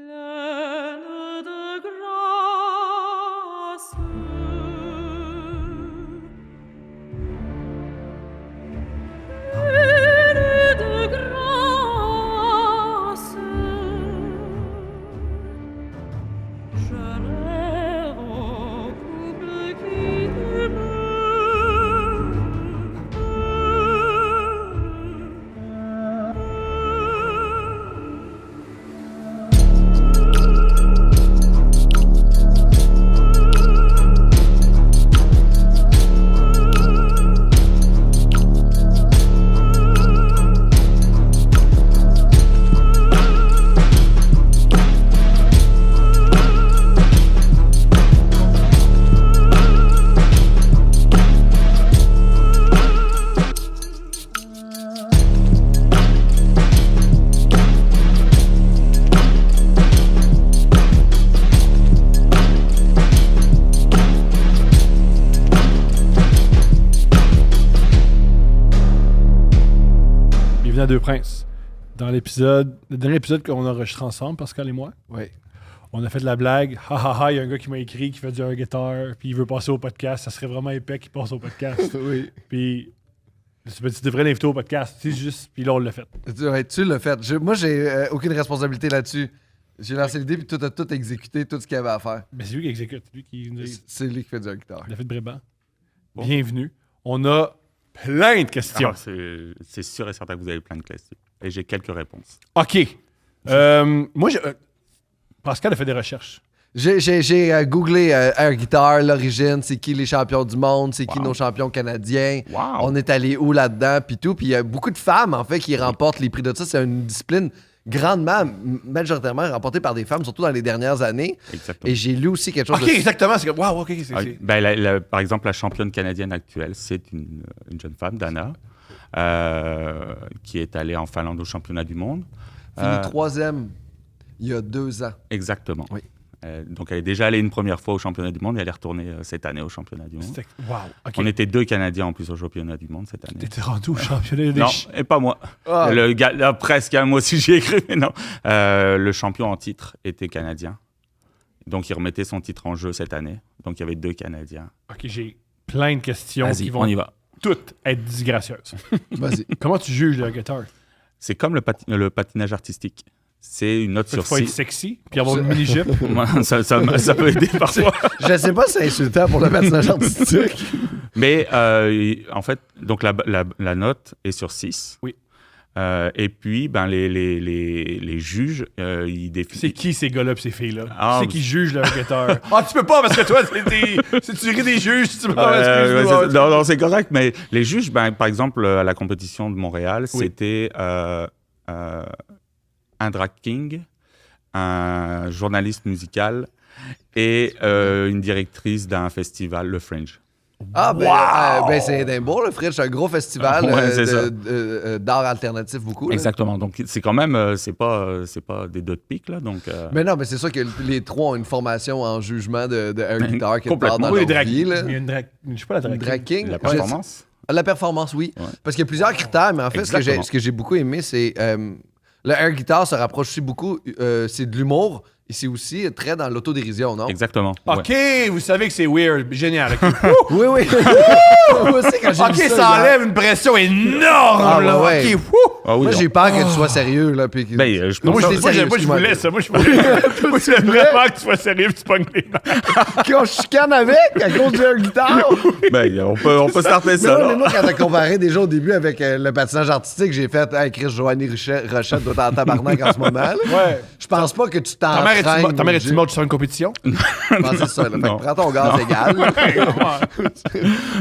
Pleine de grâce. Pleine de grâce. Je rêve au couple qui Bienvenue à Deux Princes. Dans le dernier épisode qu'on a enregistré ensemble, Pascal et moi, on a fait de la blague. Ha ha ha, il y a un gars qui m'a écrit qui fait du air guitar, puis il veut passer au podcast. Ça serait vraiment épais qu'il passe au podcast. Oui. Puis tu devrais l'inviter au podcast. C'est juste, puis là, on l'a fait. Ouais, tu l'as fait. Moi, j'ai aucune responsabilité là-dessus. J'ai lancé l'idée, puis tout a tout exécuté, tout ce qu'il y avait à faire. Mais c'est lui qui exécute. Lui qui C'est lui qui fait du guitare. l'a fait de Bréban. Bon. Bienvenue. On a plein de questions. Ah, c'est sûr et certain que vous avez plein de questions. Et j'ai quelques réponses. OK. Moi, Pascal a fait des recherches. J'ai googlé air guitar, l'origine, c'est qui les champions du monde, c'est qui nos champions canadiens. Wow. On est allé où là-dedans, puis tout. Puis il y a beaucoup de femmes, en fait, qui remportent les prix de ça. C'est une discipline grandement, majoritairement remportée par des femmes, surtout dans les dernières années. Exactement. Et j'ai lu aussi quelque chose OK, exactement. C'est wow, OK. Ah, ben, par exemple, la championne canadienne actuelle, c'est une jeune femme, Dana, qui est allée en Finlande au championnat du monde. fini troisième il y a 2 ans. Exactement. Oui. Donc, elle est déjà allée une première fois au championnat du monde et elle est retournée cette année au championnat du monde. Wow, OK. On était 2 Canadiens en plus au championnat du monde cette année. T'étais rendu au championnat des Non, et pas moi. Ah. Le gars, là, presque, hein, moi aussi j'y ai cru, mais non. Le champion en titre était canadien. Donc, il remettait son titre en jeu cette année. Donc, il y avait 2 Canadiens. OK, j'ai plein de questions Vas-y, qui vont on y va. toutes être disgracieuses. Vas-y. Comment tu juges le guitar? C'est comme le patinage artistique. C'est une note Il sur faut être 6. sexy puis avoir une mini-jupe. Ça peut aider parfois. Je sais pas si c'est insultant pour le personnage artistique. Mais en fait, donc la note est sur 6. Oui. Et puis, ben, les juges, ils définissent. C'est qui ces gars-là et ces filles-là? Ah, C'est qui juge le guitar? Ah, tu peux pas parce que toi, c'est tu ris des juges, tu peux pas. Excuse-moi. Non, c'est correct, mais les juges, ben, par exemple, à la compétition de Montréal, c'était un drag king, un journaliste musical et une directrice d'un festival, le Fringe. Ah, ben c'est Edinburgh, le Fringe, c'est un gros festival Ouais, c'est ça. d'art alternatif, beaucoup. Là. Exactement. Donc, c'est quand même, c'est pas des deux de pique, là. Donc, Mais non, mais c'est sûr que les trois ont une formation en jugement de air guitar quelque part dans Complètement. leur drag, vie. Là. il y a une drag, je sais pas la drag. Une drag king. la performance. La performance, oui. Ouais. Parce qu'il y a plusieurs critères, mais en fait, Exactement. ce que j'ai beaucoup aimé, c'est le air guitar se rapproche aussi beaucoup, c'est de l'humour et c'est aussi très dans l'autodérision, non? Exactement. OK, ouais. vous savez que c'est weird. Génial. OK, Oui, oui. Moi aussi, quand j'ai OK, vu ça hier. enlève une pression énorme. Ah, là. ouais. OK, wouh! Ah oui, Moi, non. j'ai peur que tu sois sérieux. Là, puis que- Ben, je pense Moi, que- j'étais sérieux, Moi, je excuse-moi. voulais ça. Moi, je voulais vraiment que tu sois sérieux et tu pognes les mains. Qu'on chicane avec à cause du air guitar. Ben, on peut starter Mais ça. ouais, là. mais moi, quand t'as comparé déjà au début avec le patinage artistique, j'ai fait hey, Chris Joanie Rochette doit être en tabarnak en ce moment. Là. Ouais. Je pense pas que tu Ta mère t'entraînes. est-tu morte sur une compétition? Je pense que c'est ça. Là. Fait que Non. prends ton gaz égal.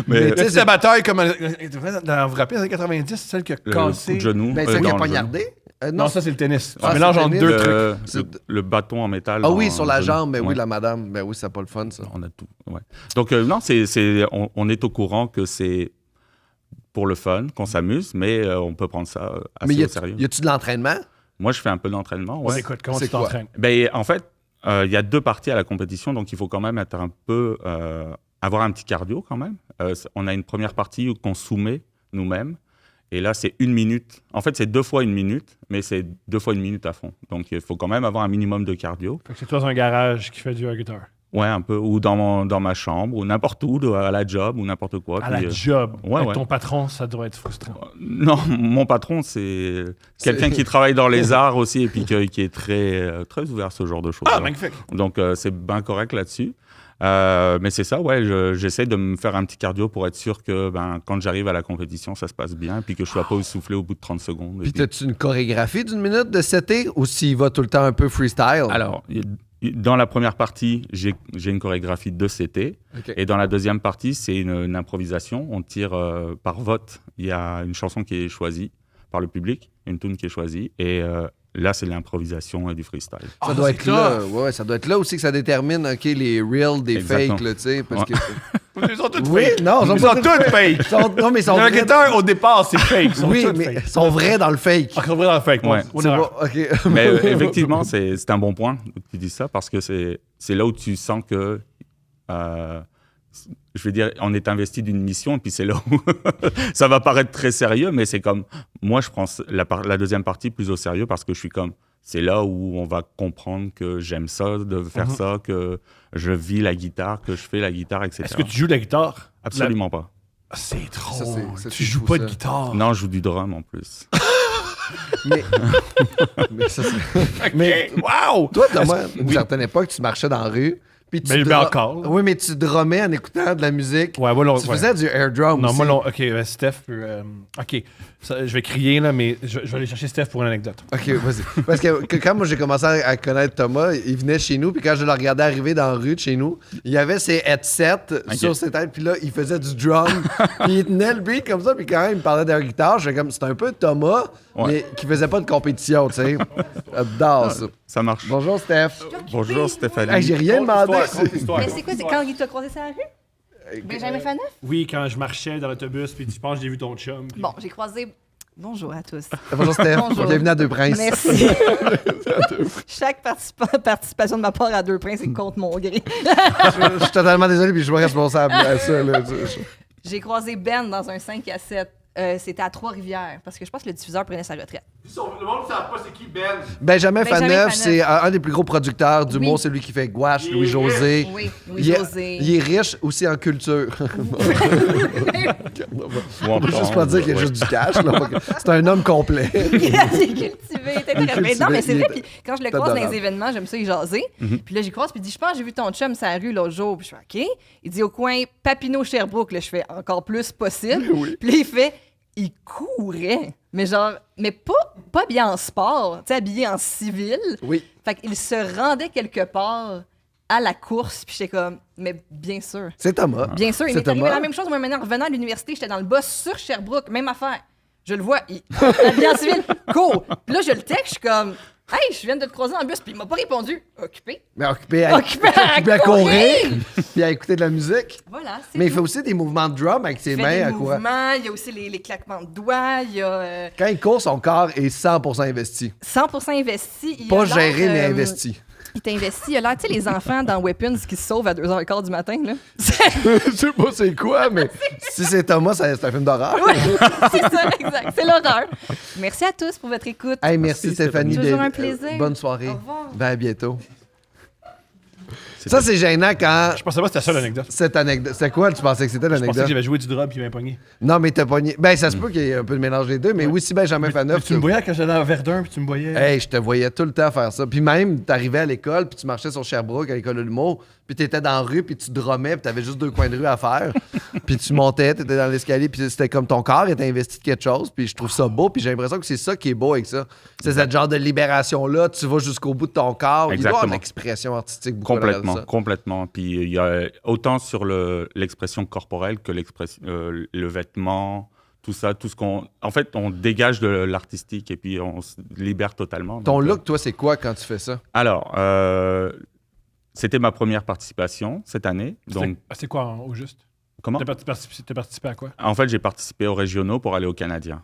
Mais, tu sais, C'est la bataille comme. Vous vous rappelez, dans les 90, c'est celle qui a le cassé. coup de genou. Ben, c'est qui a dans le genou. poignardé. Non, ça, c'est le tennis. Ah, Tu mélanges c'est le entre tennis. deux trucs. Le bâton en métal. Ah oui, en sur la genou. jambe. Mais oui, Ouais. la madame. Ben oui, c'est pas le fun, ça. On a tout. Ouais. Donc, non, on est au courant que c'est pour le fun, qu'on s'amuse, mais on peut prendre ça Mais assez au sérieux. y a-tu de l'entraînement? Moi, je fais un peu d'entraînement. On Ouais. écoute, comment C'est tu quoi? t'entraînes? Ben, en fait, il y a 2 parties à la compétition, donc il faut quand même être un peu avoir un petit cardio quand même. On a une première partie qu'on soumet nous-mêmes Et là, c'est 1 minute. En fait, c'est 2 fois 1 minute, mais c'est 2 fois 1 minute à fond. Donc, il faut quand même avoir un minimum de cardio. Fait que c'est toi dans un garage qui fait du air guitar. Ouais, un peu. Ou dans ma chambre, ou n'importe où, à la job, ou n'importe quoi. À Puis, la job. ouais, Avec ouais. ton patron, ça doit être frustrant. Non, mon patron, c'est quelqu'un qui travaille dans les arts aussi et puis qui est très ouvert à ce genre de choses. Ah, magnifique. Donc, c'est bien correct là-dessus. Mais c'est ça, ouais, j'essaie de me faire un petit cardio pour être sûr que quand j'arrive à la compétition, ça se passe bien puis que je ne sois pas essoufflé au bout de 30 secondes. Puis t'as-tu une chorégraphie d'1 minute de setter ou s'il va tout le temps un peu freestyle? Alors, dans la première partie, j'ai une chorégraphie de CT. OK. Et dans la deuxième partie, c'est une improvisation. On tire par vote. Il y a une chanson qui est choisie par le public, une tune qui est choisie. Et là, c'est de l'improvisation et du freestyle. Ça Ah, doit c'est être là. tough. Ouais, ça doit être là aussi que ça détermine OK, les reals des Exactement. fakes, là, tu sais. Parce Ouais. que... Ils sont tous Oui, fake. non, Ils sont tous fake. Non, mais ils sont Le vrais. guitar, au départ, c'est fake. Ils sont Oui, tous mais fake. ils sont vrais dans le fake. Ah, vrai dans le fake, moi. Ouais. On C'est est pas- OK. Mais effectivement, c'est un bon point que tu dis ça parce que c'est là où tu sens que, je veux dire, on est investi d'une mission et puis c'est là où ça va paraître très sérieux, mais c'est comme, moi je prends la deuxième partie plus au sérieux parce que je suis comme, c'est là où on va comprendre que j'aime ça, de faire ça, que je vis la guitare, que je fais la guitare, etc. Est-ce que tu joues de la guitare? Absolument pas. Ah, c'est trop. Ça, c'est Tu fou, joues pas ça. de guitare. Non, je joue du drum en plus. Mais ça, c'est- Mais, wow! Toi, Thomas, à une certaine époque, tu marchais dans la rue. Puis tu Mais encore, là. Oui, mais tu drummais en écoutant de la musique. Ouais, moi, Tu faisais du air drum Non, aussi. moi, non. OK, Steph peut... OK, je vais crier, là, mais je vais aller chercher Steph pour une anecdote. OK, vas-y. Parce que quand moi, j'ai commencé à connaître Thomas, il venait chez nous, puis quand je le regardais arriver dans la rue de chez nous, il avait ses headsets sur ses têtes, puis là, il faisait du drum, puis il tenait le beat comme ça, puis quand il me parlait d'air guitare, j'étais comme, c'était un peu Thomas, Ouais. mais qui faisait pas de compétition, tu sais. J'adore ça. Ça marche. Bonjour, Steph. Bonjour Stéphanie. Hey, j'ai rien demandé. Mais c'est quoi, c'est quand il t'a croisé sur la rue? Benjamin Faneuf? Oui, quand je marchais dans l'autobus, puis tu penses que j'ai vu ton chum. puis- Bon, j'ai croisé. Bonjour à tous. Bonjour, Steph. Bonjour. Bienvenue à Deux Princes. Merci. Chaque participation de ma part à Deux Princes est contre mon gré. Je suis totalement désolé, puis je suis pas responsable à ça. Là. J'ai croisé Ben dans un 5 à 7. C'était à Trois-Rivières, parce que je pense que le diffuseur prenait sa retraite. Le monde ne sait pas c'est qui Ben. Benjamin Benjamin Faneuf, Faneuf. c'est un des plus gros producteurs d'humour. Oui. C'est lui qui fait Gouache, Il est Louis-José. Oui, Il est- Louis-José. Il est riche aussi en culture. On peut juste pas dire qu'il y a juste du cash. là. C'est un homme complet. Il est cultivé, t'es Il est très- Mais non, mais c'est cultivé, vrai. il est Puis quand je le croise dans adorable. les événements, j'aime ça y jaser. Puis là, j'y croise, puis il dit, je pense que j'ai vu ton chum sur la rue l'autre jour. Puis je fais, OK. Il dit, au coin Papineau-Sherbrooke. Là, je fais encore plus possible. Puis là, il fait, il courait. Mais genre, mais pas bien en sport, tu sais, habillé en civil. Oui. Fait qu'il se rendait quelque part à la course. Puis j'étais comme, mais bien sûr. C'est Thomas. Bien sûr, il C'est m'est arrivé Thomas. la même chose. Moi, maintenant, en revenant à l'université, j'étais dans le bus sur Sherbrooke, même affaire. Je le vois, il habillé en civil, cool. Puis là, je le texte, je suis comme, hey, je viens de te croiser en bus, puis il m'a pas répondu. Occupé. Mais occupé à courir, puis à écouter de la musique. Voilà, c'est Mais il fait tout. aussi des mouvements de drum avec ses Il fait mains des à quoi. mouvements, il y a aussi les claquements de doigts, il y a Quand il court, son corps est 100% investi. 100% investi. Il Pas a l'air, géré, mais investi. Il t'a investi. Il a l'air, tu sais, les enfants dans Weapons qui se sauvent à 2h15 du matin, là. Je sais pas c'est quoi, mais si c'est Thomas, c'est un film d'horreur. C'est ça, exact. C'est l'horreur. Merci à tous pour votre écoute. Hey, merci Stéphanie. Toujours de- un plaisir. bonne soirée. Au revoir. Ben, à bientôt. Ça, c'est gênant quand Je pensais pas que c'était ça l'anecdote. cette anecdote. C'est quoi, tu pensais que c'était Je pensais que l'anecdote? j'avais joué du drum puis il m'avait pogné. Non, mais t'as pogné. Ben, ça se peut qu'il y ait un peu de mélange des deux, mais oui, si Benjamin Mais Faneuf. tu me voyais quand j'allais à Verdun puis tu me voyais. Hey, je te voyais tout le temps faire ça. Puis même, t'arrivais à l'école, puis tu marchais sur Sherbrooke à l'école de l'humour, puis t'étais dans la rue, puis tu drummais, puis t'avais juste 2 coins de rue à faire. Puis tu montais, t'étais dans l'escalier, puis c'était comme ton corps était investi de quelque chose, puis je trouve ça beau, puis j'ai l'impression que c'est ça qui est beau avec ça. C'est ce genre de libération-là, tu vas jusqu'au bout de ton corps. Il doit y avoir de Exactement. l'expression artistique beaucoup derrière Complètement, ça. complètement. Puis il y a autant sur l'expression corporelle que le vêtement, tout ça, tout ce qu'on... En fait, on dégage de l'artistique et puis on se libère totalement. Ton Donc, look, toi, c'est quoi quand tu fais ça? Alors, c'était ma première participation cette année. Donc, C'est quoi au juste? comment? T'as participé à quoi? En fait, j'ai participé aux régionaux pour aller aux Canadiens.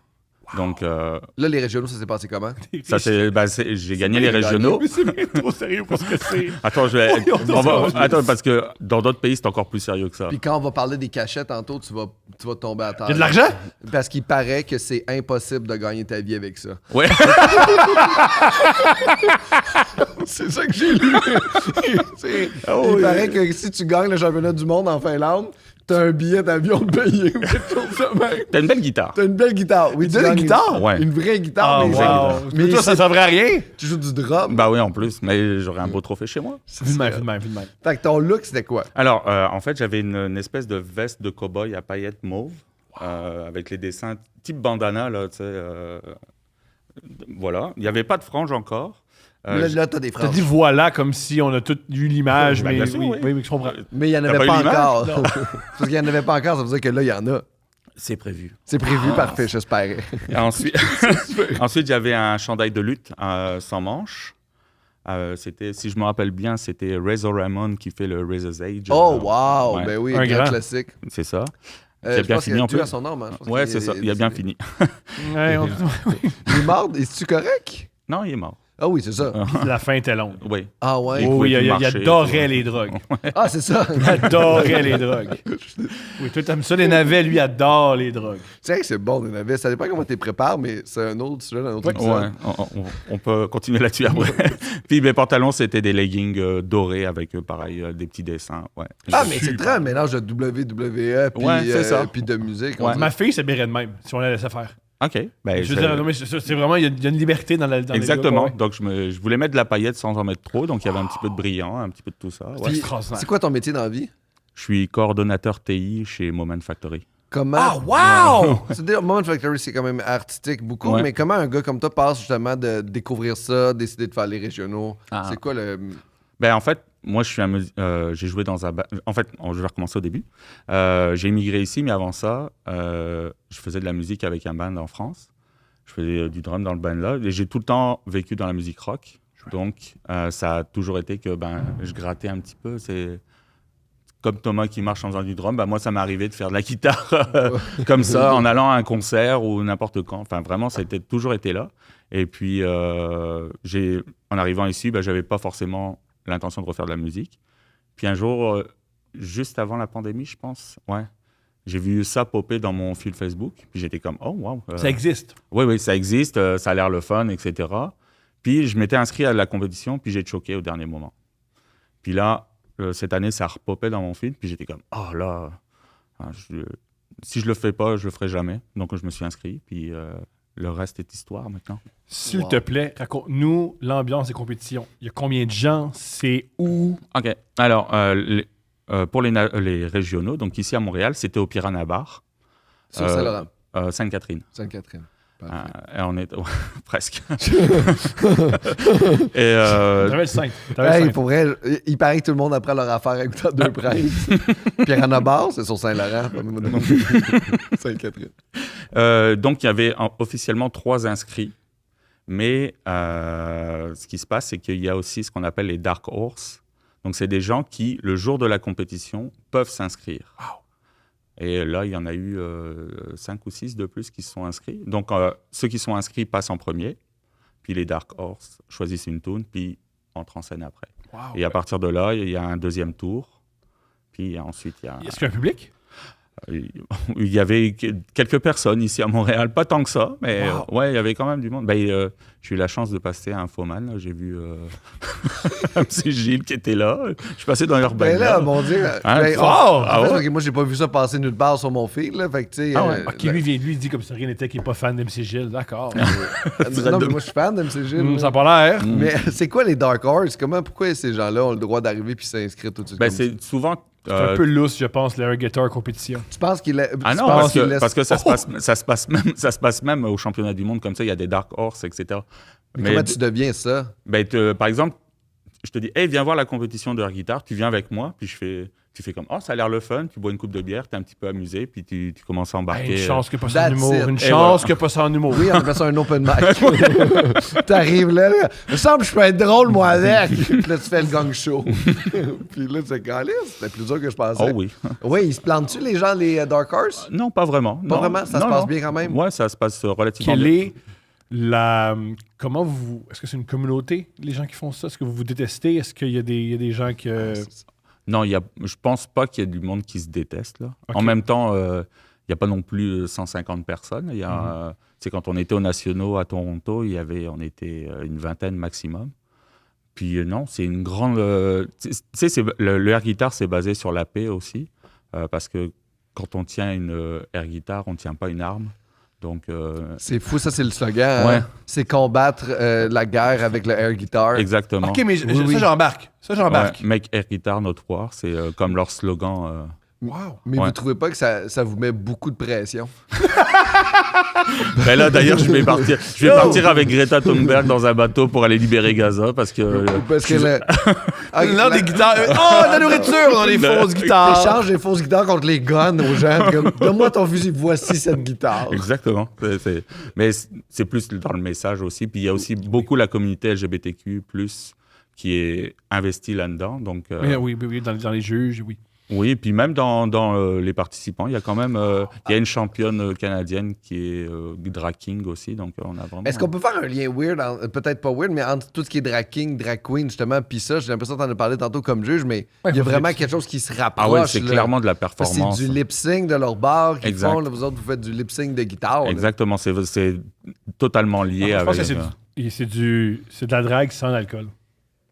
Donc, Là, les régionaux, ça s'est passé comment? j'ai gagné les régionaux. Mais c'est bien trop sérieux pour ce que c'est. Attends, attends, parce que dans d'autres pays, c'est encore plus sérieux que ça. Puis quand on va parler des cachets tantôt, tu vas tomber à terre. Il y a de l'argent? Parce qu'il paraît que c'est impossible de gagner ta vie avec ça. Ouais. C'est ça que j'ai lu. Il paraît que si tu gagnes le championnat du monde en Finlande, t'as un billet d'avion de payer ou quelque chose de même. T'as une belle guitare. T'as une belle guitare. Oui, tu T'as une gagnes guitare? Ouais. Une vraie guitare. Ah, mais wow. mais Toi, ça servait à rien? tu joues du drum. Bah oui, en plus, mais j'aurais un beau trophée chez moi. Vu de même, vu de même, vu de même. Fait que ton look, c'était quoi? Alors, en fait, j'avais une espèce de veste de cow-boy à paillettes mauve, avec les dessins type bandana, là, tu sais. Voilà. Il n'y avait pas de frange encore. Là, t'as des T'as franges. dit voilà comme si on a tous eu l'image, Ben, mais bien sûr, oui, oui. oui, mais je comprends. Mais il n'y en T'as avait pas pas eu l'image? encore. Parce qu'il n'y en avait pas encore, ça veut dire que là, il y en a. C'est prévu. C'est prévu, parfait, j'espère. Et ensuite, ensuite j'avais un chandail de lutte sans manches. C'était, si je me rappelle bien, c'était Razor Ramon qui fait le Razor's Age. Oh, wow! ouais. Ben oui, Un grand grand. classique. C'est ça. Je a bien pense fini qu'il a en tué plus. à son nom. Hein. Je pense Ouais, qu'il c'est ça. Il a bien fini. Ouais, Il est mort? Es-tu correct? Non, il est mort. Ah oui, c'est ça. la fin était longue. Oui. Ah ouais? Il Oh, oui, pouvait plus il marcher, adorait les drogues. Ah, c'est ça. Il adorait les drogues. Oui, toi, t'aimes ça, les navets, lui, adore les drogues. C'est vrai que c'est bon, les navets. Ça dépend comment tu les prépares, mais c'est un autre sujet, un autre Ouais, épisode. on peut continuer là-dessus après. Puis mes pantalons, c'était des leggings dorés avec, pareil, des petits dessins. Ouais. Ah, mais c'est très un mélange de WWE puis, Ouais, c'est ça. puis de musique. on Ouais. dirait. Ma fille s'habillerait de même, si on la laissait faire. OK. Ben, Je veux dire, non, mais c'est vraiment, il y a une liberté dans les exactement. gars, ouais. Donc, je voulais mettre de la paillette sans en mettre trop. Donc, il y avait un petit peu de brillant, un petit peu de tout ça. Ouais. Puis, extraordinaire. c'est quoi ton métier dans la vie? Je suis coordonnateur TI chez Moment Factory. Comment? Ah, wow! C'est-à-dire, Moment Factory, c'est quand même artistique beaucoup, Ouais. mais comment un gars comme toi passe justement de découvrir ça, décider de faire les régionaux? Ah. C'est quoi le. Ben, en fait, moi, j'ai joué dans un... En fait, je vais recommencer au début. J'ai immigré ici, mais avant ça, je faisais de la musique avec un band en France. Je faisais du drum dans le band là. Et j'ai tout le temps vécu dans la musique rock. Donc, ça a toujours été que je grattais un petit peu. C'est comme Thomas qui marche en faisant du drum. Moi, ça m'est arrivé de faire de la guitare comme ça, en allant à un concert ou n'importe quand. Enfin, vraiment, ça a toujours été là. Et puis, en arrivant ici, j'avais pas forcément l'intention de refaire de la musique. Puis un jour, juste avant la pandémie, je pense, j'ai vu ça popper dans mon fil Facebook. Puis j'étais comme, oh, wow. Ça existe. Oui, ça existe, ça a l'air le fun, etc. Puis je m'étais inscrit à la compétition, puis j'ai choqué au dernier moment. Puis là, cette année, ça repopait dans mon fil, puis j'étais comme, oh là, si je le fais pas, je le ferai jamais. Donc je me suis inscrit, puis le reste est histoire maintenant. S'il Wow. te plaît, raconte-nous l'ambiance des compétitions. Il y a combien de gens? C'est où? OK. Alors, pour les régionaux, donc ici à Montréal, c'était au Piranha Bar, Sur Saint-Laurent, Sainte-Catherine. Sainte-Catherine. Parfait. Et on est presque. Et T'avais le 5. Hey, pour vrai, il paraît que tout le monde après leur affaire avec deux princes. Piranha Bar, c'est sur Saint-Laurent. Sainte-Catherine. donc il y avait officiellement 3 inscrits, mais ce qui se passe, c'est qu'il y a aussi ce qu'on appelle les Dark Horse. Donc c'est des gens qui, le jour de la compétition, peuvent s'inscrire. Wow. Et là, il y en a eu 5 ou 6 de plus qui se sont inscrits. Donc, ceux qui sont inscrits passent en premier, puis les Dark Horse choisissent une tune, puis entrent en scène après. Wow. Et à partir de là, il y a un deuxième tour, puis ensuite, il y a... Est-ce qu'il y a un public? Il y avait quelques personnes ici à Montréal, pas tant que ça, mais Wow. ouais, il y avait quand même du monde. J'ai eu la chance de passer à Infoman, là. J'ai vu MC Gilles qui était là. Je suis passé dans leur Ben là, mon Dieu. Hein? Ben, Fort! en fait, ok, moi, j'ai pas vu ça passer nulle part sur mon fil. Là, fait que, tu sais, Ah ouais, Ok, lui, il dit comme si rien n'était qu'il n'est pas fan d'MC Gilles. D'accord. non, mais moi, je suis fan d'MC Gilles. Ça n'a pas l'air. Mais c'est quoi les Dark Horse? Pourquoi ces gens-là ont le droit d'arriver puis s'inscrire tout de suite? comme ça? c'est souvent... C'est un peu lousse, je pense, l'air guitar compétition. Tu penses qu'il est. Ah tu non, penses parce qu'il que, laisse- ça se passe même au championnat du monde comme ça, il y a des Dark Horse, etc. Mais comment tu deviens ça? Par exemple, je te dis, hey, viens voir la compétition de air guitar, tu viens avec moi, puis tu fais comme, oh, ça a l'air le fun, tu bois une coupe de bière, t'es un petit peu amusé, puis tu commences à embarquer. Une chance que pas ça en That's humour. it. Une Et chance voilà. que pas ça en humour. Oui, on appelle ça un open mic. T'arrives là, il me semble que je peux être drôle, moi, avec. Puis là, tu fais le gang show. Puis là, tu sais, calé, c'était plus dur que je pensais. Oh oui. Oui, ils se plantent-tu, les gens, les Dark Horse? Non, pas vraiment. Pas vraiment? Ça se passe bien quand même? Ouais, ça se passe relativement Quelle bien. est la. Comment vous. Est-ce que c'est une communauté, les gens qui font ça? Est-ce que vous vous détestez? Est-ce qu'il y a des gens que. Non, je pense pas qu'il y ait du monde qui se déteste. Là. Ok. En même temps, il n'y a pas non plus 150 personnes. Il y a, tu sais, quand on était aux Nationaux à Toronto, on était une vingtaine maximum. Puis non, c'est une grande... tu sais, le air guitar, c'est basé sur la paix aussi. Parce que quand on tient une air guitar, on ne tient pas une arme. Donc, C'est fou, ça, c'est le slogan. Ouais. Hein? C'est combattre la guerre avec le air guitar. exactement. Ok, mais oui. ça, j'embarque. Ça, j'embarque. Ouais, Make Air Guitar Not War, c'est comme leur slogan. Wow. Mais Ouais. vous trouvez pas que ça vous met beaucoup de pression? Ben là, d'ailleurs, je vais partir avec Greta Thunberg dans un bateau pour aller libérer Gaza parce que. Parce que Là, des guitares. Oh, de la nourriture dans les fausses guitares. T'échanges les fausses guitares contre les guns aux gens. Comme, donne-moi ton fusil, voici cette guitare. Exactement. Mais c'est plus dans le message aussi. Puis il y a aussi beaucoup la communauté LGBTQ+, qui est investie là-dedans. Donc, Oui, dans les juges, oui. oui, puis même dans les participants, il y a quand même il y a une championne canadienne qui est drag king aussi. Donc, on a vraiment... Est-ce qu'on peut faire un lien weird, peut-être pas weird, mais entre tout ce qui est drag king, drag queen, justement, puis ça, j'ai l'impression que t'en as parlé tantôt comme juge, mais Ouais, il y a faut vraiment lip-sync. quelque chose qui se rapproche. Ah ouais, c'est là. clairement de la Parce que performance. c'est du lip-sync de leur bar qu'ils Exact. font. Là, vous autres, vous faites du lip-sync de guitare. là. Exactement, c'est totalement lié Je pense avec... que c'est de la drague sans alcool.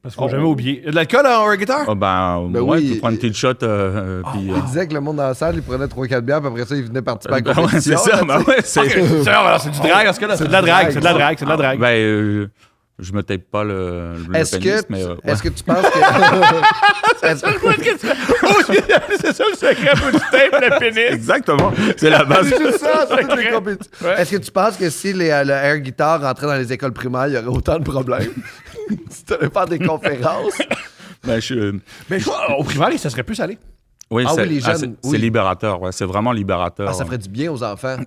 Parce qu'il faut jamais oublier. Il y a de l'alcool en air guitar? Oh ben, Ben ouais, oui. tu prends une petite shot, puis... Il disait que le monde dans la salle, il prenait 3-4 bières, puis après ça, il venait participer à la ben ouais, compétition. c'est ça, là, ben tu sais. ouais, c'est... Ok, c'est du drag en ce cas-là. C'est de la drague, c'est de la drague, c'est de la drague. Ben, je me tape pas le Est-ce pénis, que, mais... ouais. est-ce que tu penses que... Est-ce- C'est ça le secret pour du tape, le pénis. Exactement, c'est la base. C'est juste ça, c'est toutes les Secret. compétitions. Est-ce que tu penses que si le air guitar rentrait dans les écoles primaires, il y aurait autant de problèmes? Si tu allais faire des conférences. Ben, Mais je crois, au primaire, ça serait plus salé. oui, Ah c'est, oui, les jeunes, c'est, oui. c'est libérateur, ouais, c'est vraiment libérateur. Ah, ça ferait du bien aux enfants.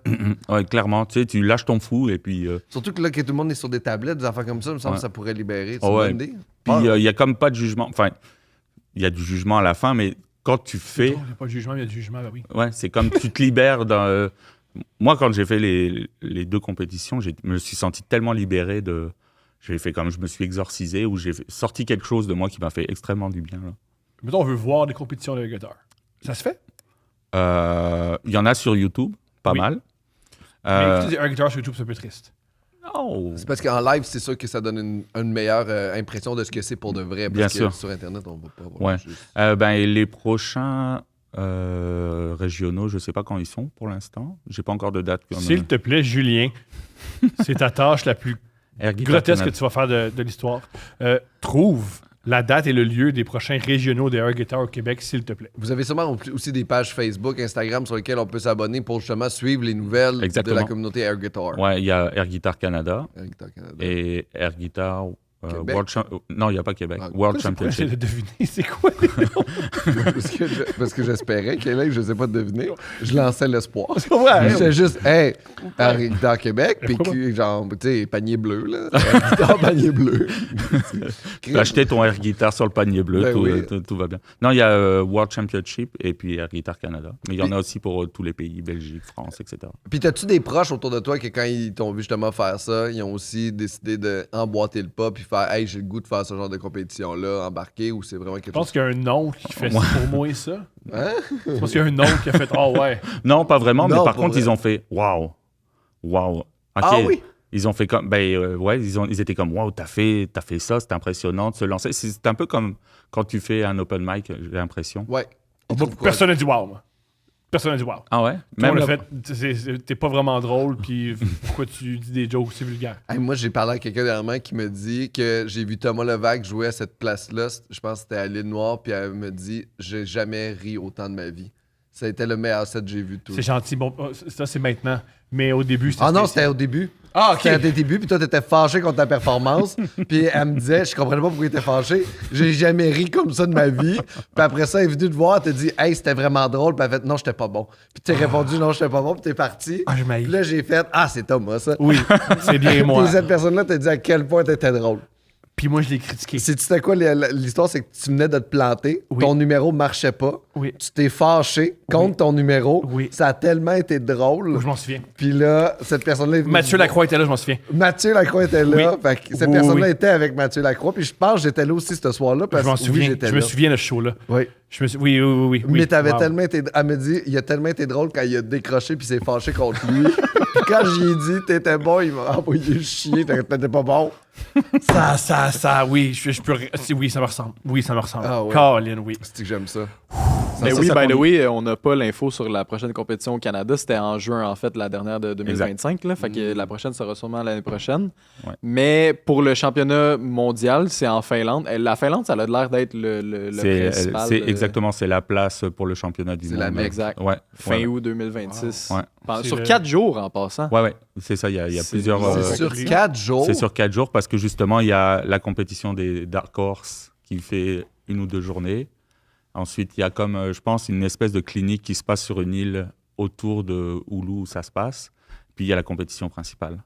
Ouais, clairement, tu sais, tu lâches ton fou et puis... Surtout que là, que tout le monde est sur des tablettes, des enfants comme ça, il me semble Ouais. que ça pourrait libérer. C'est Oh, ouais. une bonne idée. Puis Ah, il y a comme pas de jugement. Enfin, il y a du jugement à la fin, mais quand tu fais... Il n'y a pas de jugement, il y a du jugement, bah oui. Ouais, c'est comme tu te libères d'un... Moi, quand j'ai fait les deux compétitions, je me suis senti tellement libéré de... J'ai fait comme je me suis exorcisé ou sorti quelque chose de moi qui m'a fait extrêmement du bien. Là. Mettons, on veut voir des compétitions de air guitar. Ça se fait? Il y en a sur YouTube, pas Oui. mal. Mais écouter des air guitar sur YouTube, c'est un peu triste. Oh. C'est parce qu'en live, c'est sûr que ça donne une meilleure impression de ce que c'est pour de vrai. Parce Bien que sûr. sur Internet, on va pas voir. Ouais. juste- Ben, les prochains régionaux, je sais pas quand ils sont pour l'instant. J'ai pas encore de date. Comme, S'il te plaît, Julien, c'est ta tâche la plus Air Guitar grotesque que Canada. tu vas faire de l'histoire. Trouve la date et le lieu des prochains régionaux de air guitar au Québec, s'il te plaît. Vous avez sûrement aussi des pages Facebook, Instagram sur lesquelles on peut s'abonner pour justement suivre les nouvelles Exactement. de la communauté Air Guitar. Ouais, il y a Air Guitar Canada Air Guitar Canada. et Air Guitar Québec. Non, il n'y a pas Québec. Ah, World C'est pour essayer Championship. de deviner c'est quoi les noms. parce que j'espérais qu'elle ait, je sais pas deviner. Je lançais l'espoir. C'est vrai. C'est juste, hey, Air Guitar Québec, puis genre, tu sais, panier bleu, là. Air Guitar panier bleu. Tu peux acheter ton Air Guitar sur le panier bleu, Ben oui. tout va bien. Non, il y a World Championship et puis Air Guitar Canada. Mais il y en a aussi pour tous les pays, Belgique, France, etc. Puis t'as-tu des proches autour de toi que quand ils t'ont vu justement faire ça, ils ont aussi décidé d'emboîter le pas puis faire, hey, j'ai le goût de faire ce genre de compétition-là, embarquer, ou c'est vraiment Je quelque pense chose. qu'il y a un nom qui fait pour moi ça. Hein? Je pense qu'il y a un nom qui a fait oh ouais. Non, pas vraiment, Non, mais par pour contre, vrai. ils ont fait waouh. Waouh. OK. Ah oui? Ils ont fait comme. Ouais, ils étaient comme waouh, t'as fait ça, c'est impressionnant de se lancer. C'est un peu comme quand tu fais un open mic, j'ai l'impression. Ouais. Ils Moi, trouvent quoi? personne n'a dit wow, moi. Personne n'a dit wow. Ah ouais? Tout le monde le- a fait, t'es pas vraiment drôle, puis pourquoi tu dis des jokes aussi vulgaires? Hey, moi, j'ai parlé à quelqu'un dernièrement qui me dit que j'ai vu Thomas Levac jouer à cette place-là. Je pense que c'était à l'île Noire, puis elle me dit, j'ai jamais ri autant de ma vie. Ça a été le meilleur set que j'ai vu de tout. C'est gentil. Bon, ça, c'est maintenant. Mais au début, c'était. Ah non, spécial. c'était au début. Ah, ok. C'était à tes débuts, puis toi, t'étais fâché contre ta performance. Puis elle me disait, je comprenais pas pourquoi il était fâché. J'ai jamais ri comme ça de ma vie. Puis après ça, elle est venue te voir, elle t'a dit, hey, c'était vraiment drôle. Puis elle a fait, non, j'étais pas bon. Puis t'as répondu, non, j'étais pas bon, puis t'es parti. Ah, je m'haïs. Puis là, j'ai fait, ah, c'est Thomas, ça. Oui, c'est bien moi. Puis cette personne-là t'a dit à quel point t'étais drôle. Puis moi, je l'ai critiqué. C'était quoi l'histoire? C'est que tu venais de te planter, Oui. ton numéro marchait pas, Oui. tu t'es fâché contre ton numéro, Oui. ça a tellement été drôle. Je m'en souviens. Puis là, cette personne-là est venue Mathieu me voir. Lacroix était là, je m'en souviens. Mathieu Lacroix était là. Oui. Fait que cette Oui, personne-là oui. était avec Mathieu Lacroix. Puis je pense que j'étais là aussi ce soir-là. Parce Je m'en que oui, souviens. j'étais Je me là. souviens de ce show-là. Oui. Oui. Mais t'avais Wow. tellement été. Elle me dit, il a tellement été drôle quand il a décroché puis s'est fâché contre lui. Puis quand j'y ai dit, t'étais bon, il m'a envoyé chier. T'étais pas bon. Oui, je peux. Oui, ça me ressemble. Oui, ça me ressemble. Ah ouais. Colin, oui. C'est que j'aime ça. Mais ça, oui, ça by the conduit. way, on n'a pas l'info sur la prochaine compétition au Canada. C'était en juin, en fait, la dernière de 2025. Là, fait que la prochaine sera sûrement l'année prochaine. Ouais. Mais pour le championnat mondial, c'est en Finlande. La Finlande, ça a l'air d'être le principal. C'est exactement, c'est la place pour le championnat du C'est monde. la Mecque. Exact. Ouais. Fin ouais. août 2026. Ouais. C'est Sur le- 4 jours en passant. Ouais, c'est ça. Il y a C'est plusieurs. bizarre. C'est sur Gris. 4 jours. C'est sur 4 jours parce que justement, il y a la compétition des Dark Horse qui fait 1 ou 2 journées. Ensuite, il y a comme, je pense, une espèce de clinique qui se passe sur une île autour de Oulu où ça se passe. Puis il y a la compétition principale.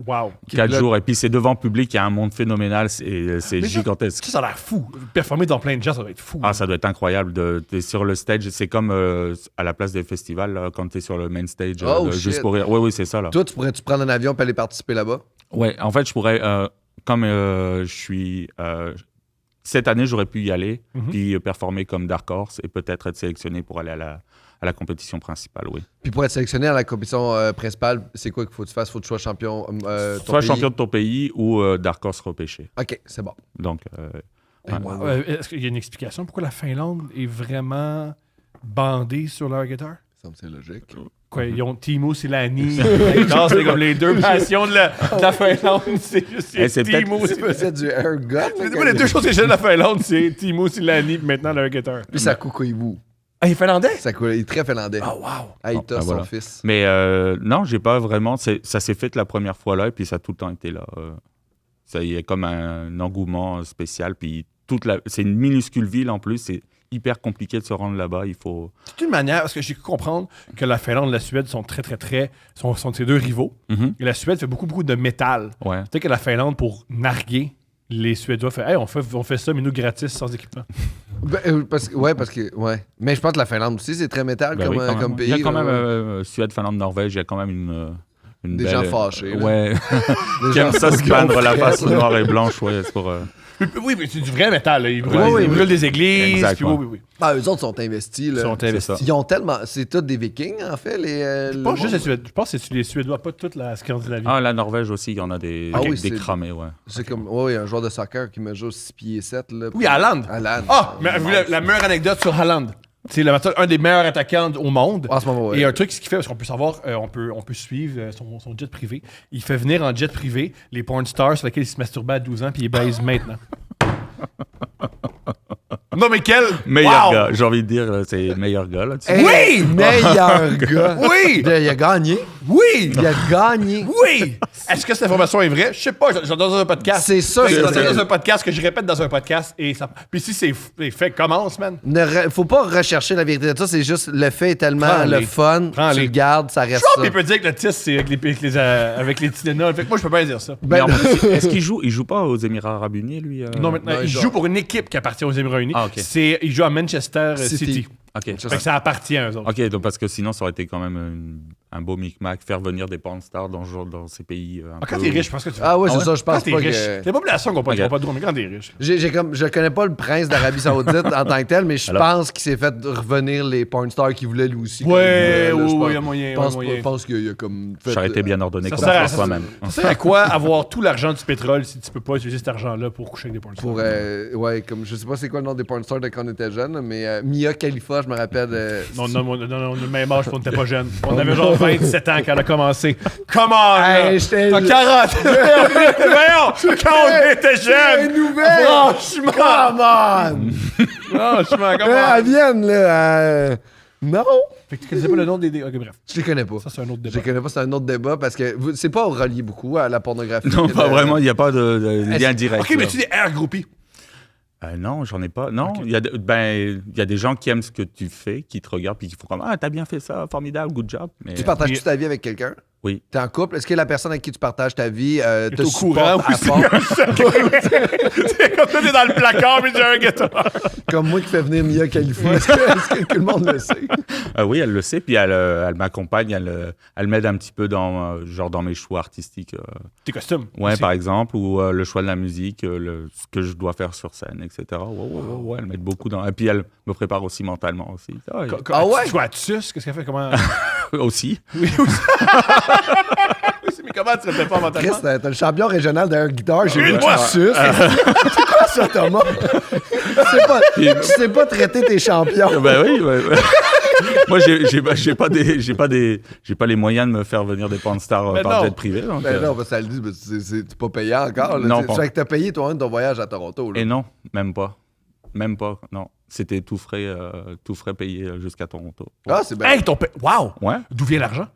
Wow. 4 là- jours. Et puis c'est devant public, il y a un monde phénoménal, c'est Mais ça- gigantesque. Ça a l'air fou. Performer dans plein de jazz, ça doit être fou. Ah, ça doit être incroyable. T'es sur le stage, c'est comme à la place des festivals, là, quand t'es sur le main stage, Oh, juste shit. pour rire. Oui, c'est ça. Là. Toi, tu pourrais-tu prendre un avion et aller participer là-bas? Ouais, en fait, je pourrais, comme je suis. Cette année, j'aurais pu y aller, puis performer comme Dark Horse et peut-être être sélectionné pour aller à la compétition principale, oui. Puis pour être sélectionné à la compétition principale, c'est quoi qu'il faut que tu fasses? Faut que tu sois champion. Ton Soit pays. champion de ton pays ou Dark Horse repêché. OK, c'est bon. Donc, Eh, ouais. wow. Est-ce qu'il y a une explication pourquoi la Finlande est vraiment bandée sur leur guitare? Ça me semble logique. Quoi, ils ont Timo Silani. C'est comme les deux passions de la Finlande. C'est juste Eh, c'est peut-être- Timo C'est Silani. du air gun. Moi, les deux choses que j'aime de la Finlande, c'est Timo Silani puis maintenant leur guitare. Puis ça Koivu. Ah, il est finlandais? Il est très finlandais. Ah, wow. Aïta, Ah, son voilà. fils. Mais non, j'ai pas vraiment. Ça s'est fait la première fois là, et puis ça a tout le temps été là. Ça y est comme un engouement spécial. Puis c'est une minuscule ville en plus. C'est hyper compliqué de se rendre là-bas. Il faut. C'est une manière, parce que j'ai cru comprendre que la Finlande et la Suède sont sont ces deux rivaux. Mhm. Et la Suède fait beaucoup de métal. Ouais. Peut-être que la Finlande, pour narguer, les Suédois fait hey, on fait ça, mais nous gratis, sans équipement. Parce que. Ouais. Mais je pense que la Finlande aussi, c'est très métal Ben oui, quand comme même. pays. Il y a quand là, même ouais. Suède, Finlande, Norvège. Il y a quand même une Des belle- gens fâchés, là. Ouais. Des Qui aiment gens ça se qui ont peindre la fait, face là. noire et blanche. Ouais, c'est pour. Oui, mais c'est du vrai métal. Là. Ils brûlent, Ouais, ils brûlent des églises. Exact, Puis, ouais. oui. Ah, eux autres sont investis. Là. Ils sont investis. ça. Ils ont tellement. C'est tous des Vikings, en fait. Pas juste les Suédois. Je pense que c'est les Suédois, pas toute la Scandinavie. Ah, la Norvège aussi, il y en a des Ah oui, des c'est- cramés, ouais. C'est comme. Oui, un joueur de soccer qui mesure 6 pieds 7. Là, Oui, Haaland. Haaland. Ah, mais la meilleure anecdote sur Haaland. C'est un des meilleurs attaquants au monde. En ce moment, ouais. Et un truc, ce qu'il fait, parce qu'on peut savoir, on peut suivre son jet privé. Il fait venir en jet privé les porn stars sur lesquels il se masturbait à 12 ans, puis il baise maintenant. Non, mais quel. Meilleur Wow! gars, j'ai envie de dire, là, c'est le meilleur gars là. Hey, Oui! Meilleur gars! Oui! Il a gagné. Oui! Il a gagné. Oui! Est-ce que cette information est vraie? Je sais pas, j'entends dans un podcast. C'est ça, C'est c'est dans vrai. un podcast que je répète dans un podcast. Et ça... Puis si c'est fait, commence, man. Faut pas rechercher la vérité de ça, c'est juste le fait est tellement Prends-les. le fun. Prends-les. Tu le gardes, ça reste Trump, ça. il peut dire que le titre, c'est avec les Tylenol. Fait que moi, je peux pas dire ça. Mais en Ben, plus, est-ce qu'il joue? Il joue pas aux Émirats Arabes Unis, lui? Non, maintenant, non, il il joue joue. pour une équipe qui appartient aux Émirats Unis. Ah, ok. Il joue à Manchester City. City. Ok. Fait que ça appartient à eux autres. Ok, donc parce que sinon, ça aurait été quand même un beau micmac, faire venir des porn stars dans ces pays. Un Quand peu- t'es riche, je pense que tu Ah ouais, Ah c'est ouais? ça, je Quand pense t'es pas riche. que... Les populations qui Ok. n'ont pas de droit, mais quand t'es riche. Je connais pas le prince d'Arabie Saoudite en tant que tel, mais je Alors? pense qu'il s'est fait revenir les porn stars qu'il voulait lui aussi. Ouais, comme il voulait, là, je oui, pense. il y a moyen. Je pense qu'il a comme fait... Ça aurait été bien ordonné Ça comme sert à pour soi-même. Ça sert à quoi avoir tout l'argent du pétrole si tu peux pas utiliser cet argent-là pour coucher avec des porn stars? Pour, ouais, comme je sais pas c'est quoi le nom des porn stars de quand on était jeune, mais Mia Khalifa, je me rappelle. Non, le même âge, on n'était pas jeunes. On avait genre 27 ans quand on a commencé. Come on! là. Hey, j'étais- T'as 40! Voyons! Quand on était jeunes! Une nouvelle! Franchement! Come on! Franchement, Elles viennent, là. Non, Fait que tu connaissais pas le nom des... Ok, bref. je les connais pas. Ça, c'est un autre Je débat. les connais pas, c'est un autre débat parce que c'est pas relié beaucoup à la pornographie. Non, pas vraiment, il n'y a pas de lien Est-ce- direct. Ok, mais là. tu dis air groupie. Non, j'en ai pas. Non, Ok. il y a des gens qui aiment ce que tu fais, qui te regardent puis qui font comme t'as bien fait ça, formidable, good job. Mais, Tu partages Oui. toute ta vie avec quelqu'un? Oui. T'es en couple? Est-ce que la personne avec qui tu partages ta vie te au courant, supporte à fond? C'est comme ça, t'es dans le placard, mais j'ai un guitare. Comme moi qui fais venir Mia Khalifa. Est-ce que tout le monde le sait? Oui, elle le sait, puis elle m'accompagne, elle m'aide un petit peu dans, genre dans mes choix artistiques. Tes costumes. Ouais, aussi. par exemple, ou le choix de la musique, ce que je dois faire sur scène, etc. Ouais, elle m'aide beaucoup dans. Et puis elle me prépare aussi mentalement aussi. Ah ouais? Tu vois, tu suces? Qu'est-ce qu'elle fait? Comment... Aussi. Oui, aussi. Mais comment tu te prépares Chris, mentalement? t'as le champion régional d'air guitare. J'ai vu que Moi. tu suces. C'est quoi ça, Thomas? Tu sais pas traiter tes champions. Ben oui. Moi, j'ai pas les moyens de me faire venir des pornstars Mais par non. jet privé. Donc, Ben non, parce que ça le dit, mais c'est pas payé encore. Là. Non, C'est pas. fait que t'as payé toi-même ton voyage à Toronto. Là. Et non, même pas. Même pas, non. C'était tout frais payé jusqu'à Toronto. Ah, c'est bien. Hey, ton père. Wow! Ouais. D'où vient l'argent?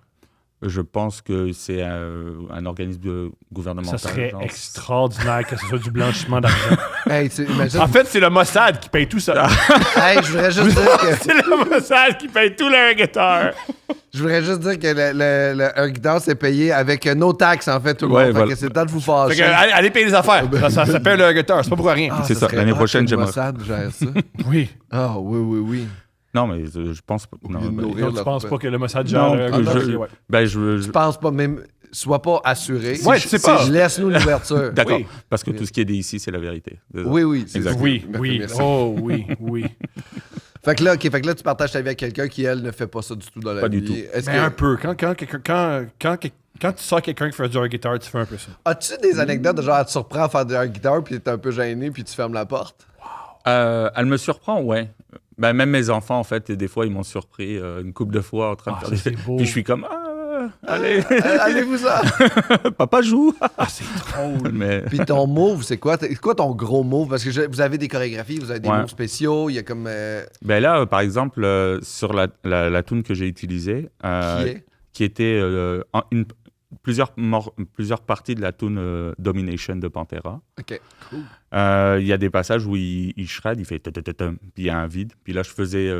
Je pense que c'est un organisme gouvernemental. Ça serait genre. extraordinaire que ce soit du blanchiment d'argent. Hey, imagine. En fait, c'est le Mossad qui paye tout ça. Hey, je voudrais juste dire que. C'est le Mossad qui paye tout le guitare. Je voudrais juste dire que un guitare, c'est payé avec nos taxes, en fait, tout le Ouais, monde. Fait voilà. que c'est le temps de vous Fait fâcher. que, allez payer les affaires. Ça s'appelle le guitare, c'est pas pour rien. Ah, c'est ça. serait L'année hot prochaine, que le j'aimerais. Mossad gère ça. Oui. Ah, oui. Non, mais je pense pas. Non, Oublié de ben, nourrir. Donc, tu leur penses paix. pas que le Mossad gère non, le je, ouais. ben, Je pense pas, même. Sois pas assuré. Ouais, tu sais pas. Laisse-nous l'ouverture. D'accord. Oui. Parce que tout ce qui est dit ici, c'est la vérité. C'est ça. Oui, c'est Exact. ça. Oui, Merci, oui. merci. Oh, oui. Fait que là, tu partages ta vie avec quelqu'un qui, elle, ne fait pas ça du tout dans la Pas vie. du tout. Est-ce Mais un que, peu. Quand tu sors quelqu'un qui fait du air guitar, tu fais un peu ça. as-tu des anecdotes de genre, elle te surprend à faire de la guitare, puis t'es un peu gêné, puis tu fermes la porte? Elle me surprend, ouais. Ben, même mes enfants, en fait, des fois, ils m'ont surpris une couple de fois en train de Ah, faire ça, des... c'est beau. Puis je suis comme, allez, Allez-vous ça? papa joue. Ah, c'est drôle. Mais Puis ton move, c'est quoi? C'est quoi ton gros move? Parce que vous avez des chorégraphies, vous avez des Ouais. moves spéciaux, il y a comme... ben là, par exemple, sur la tune que j'ai utilisée, qui est? qui était plusieurs parties de la tune Domination de Pantera. OK. Il y a des passages où il shred, il fait ta-ta-ta-ta, puis il y a un vide. Puis là, je faisais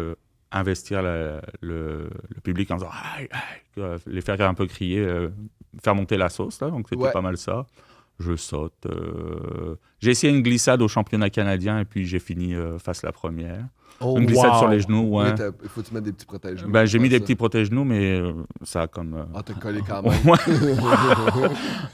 investir le public en disant aïe, aïe, les faire un peu crier, faire monter la sauce. Là, donc c'était Ouais. pas mal ça. Je saute. J'ai essayé une glissade au championnat canadien et puis j'ai fini face à la première. Oh, Une glissade wow. sur les genoux, ouais. Oui, il faut que tu mettes des petits protège-genoux. Ben, j'ai mis des Ça. petits protège-genoux, mais ça a comme. Ah, t'as collé quand même.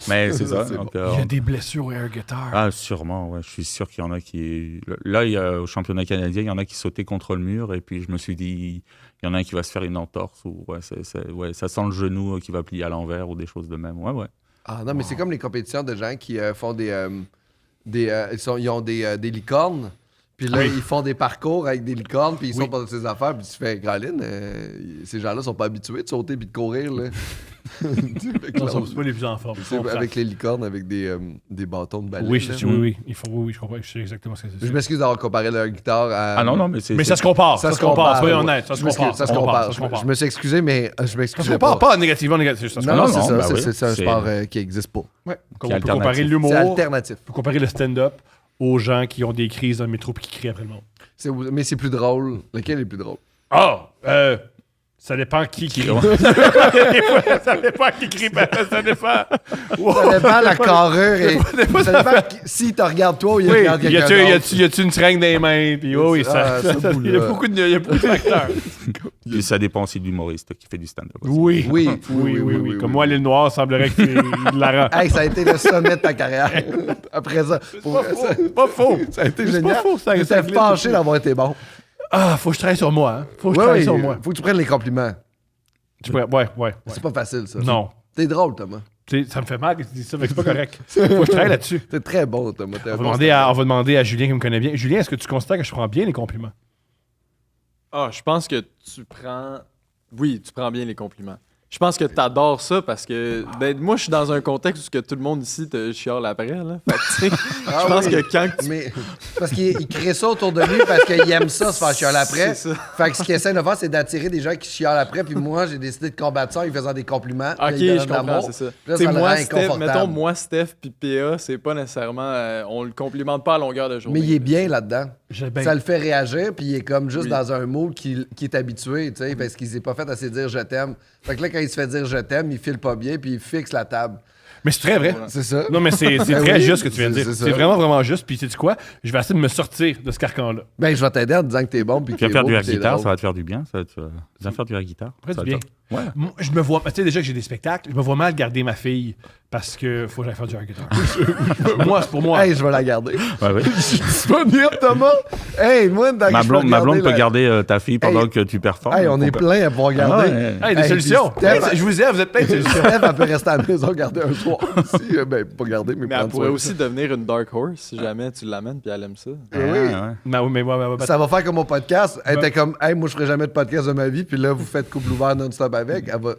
Mais c'est ça. C'est donc, Il y a des blessures au air guitar. Ah, sûrement, ouais. Je suis sûr qu'il y en a qui. Là, au championnat canadien, il y en a qui sautaient contre le mur, et puis je me suis dit, il y en a un qui va se faire une entorse, ou ouais, ça sent le genou qui va plier à l'envers, ou des choses de même. Ouais. Ah non, mais c'est comme les compétitions de gens qui font ils ont des licornes. Puis là, ils font des parcours avec des licornes, puis ils Oui. sont dans ces affaires, puis tu fais, Graline, ces gens-là sont pas habitués de sauter puis de courir, là. Fait que Non, là, c'est pas les plus en forme. je c'est comprends. avec les licornes, avec des bâtons de balai. Oui, là. oui. Oui, je comprends. Je sais exactement ce que c'est. Je m'excuse d'avoir comparé leur guitare à... Ah non, mais c'est. Mais ça se compare. Ça se compare. Soyons ouais. honnêtes. Ça se Je m'excuse, compare. Ça se compare. Ça se Je me suis excusé, mais je Ça m'excuse se compare pas négativement. Ça se Non, compare. non, non, c'est ça. bah c'est- oui. c'est un C'est- sport qui n'existe pas. Ouais. Qui On est peut comparer alternatif. l'humour. C'est alternatif. On peut comparer le stand-up aux gens qui ont des crises dans le métro et qui crient après le monde. Mais c'est plus drôle. Lequel est plus drôle? Ah! Ça dépend qui crie. Ça dépend qui crie. Ça dépend. Ça dépend la carrure et... Ça dépend s'il te regarde toi ou il Oui, regarde y quelqu'un d'autre. a-tu une seringue dans les mains? Puis oui, Ah, ça boule, il y a là. beaucoup de facteurs. Puis ça dépend aussi de l'humoriste qui fait du stand-up. aussi. Oui. Oui. Comme moi, l'île Noire semblerait que tu la rends. Hey, ça a été le sommet de ta carrière. Après ça, Pas faux. ça a été C'est génial. pas faux, ça J'étais glisse fâché aussi. d'avoir été bon. Ah, faut que je travaille sur moi. Hein. Faut que je Ouais, travaille oui, sur moi. faut que tu prennes les compliments. Ouais. C'est pas facile, ça. Non. T'es drôle, Thomas. Ça me fait mal que tu dis ça, mais c'est pas correct. Faut que je travaille là-dessus. T'es très bon, Thomas. T'es un On bon va demander à Julien qui me connaît bien. Julien, est-ce que tu constates que je prends bien les compliments? Ah, je pense que tu prends. Oui, tu prends bien les compliments. Je pense que t'adores ça parce que moi, je suis dans un contexte où que tout le monde ici te chiale après. Là. Fait que, tu sais, je pense que quand tu... Mais, parce qu'il crée ça autour de lui parce qu'il aime ça, se faire chialer après. C'est ça. Fait que ce qu'il essaie de faire, c'est d'attirer des gens qui chialent après. Puis moi, j'ai décidé de combattre ça en lui faisant des compliments. Ok, puis il donne je de comprends, l'amour. c'est ça. Puis là, Tu sais, ça le rend moi, Steph, inconfortable. mettons, moi, Steph puis PA, c'est pas nécessairement... on le complimente pas à longueur de journée. Mais il est bien là-dedans. Ben, Ça le fait réagir, puis il est comme juste Oui. dans un mood qui est habitué, tu sais, parce qu'il s'est pas fait assez dire je t'aime. Fait que là, quand il se fait dire je t'aime, il file pas bien, puis il fixe la table. mais c'est très vrai. C'est ça? Non, mais c'est Ben très oui, juste ce que tu viens de c'est dire. ça. C'est vraiment, vraiment juste. Puis, sais-tu quoi? Je vais essayer de me sortir de ce carcan-là. Ben, je vais t'aider en disant que t'es bon, puis que Tu vas t'es faire beau, du puis air t'es guitare, drôle. ça va te faire du bien. Ça va te bien faire du air guitare. Après, Ça du va bien. te- Ouais. Moi, je me vois, tu sais, déjà que j'ai des spectacles, je me vois mal garder ma fille parce que faut que j'aille faire du air guitar. Moi, c'est pour moi. Hey, je vais la garder. Ouais, ouais. Je suis disponible, Thomas. Hey, moi, dans Ma blonde peut la... garder ta fille pendant Hey. que tu performes. Hey, on est plein à pouvoir garder. ouais. Hey, des Hey, solutions. puis Steph- Hey, je vous aime, vous êtes plein de solutions. Steph, elle peut rester à la maison garder un soir aussi. Ben, pas garder, mais Mais elle prendre pourrait soin. aussi devenir une dark horse si jamais tu l'amènes puis elle aime ça. Eh oui. Mais oui, mais ouais, Ça va faire comme mon podcast. Elle était comme, hey, moi, je ferai jamais de podcast de ma vie. Puis là, vous faites couple ouvert non-stop avec. Elle va...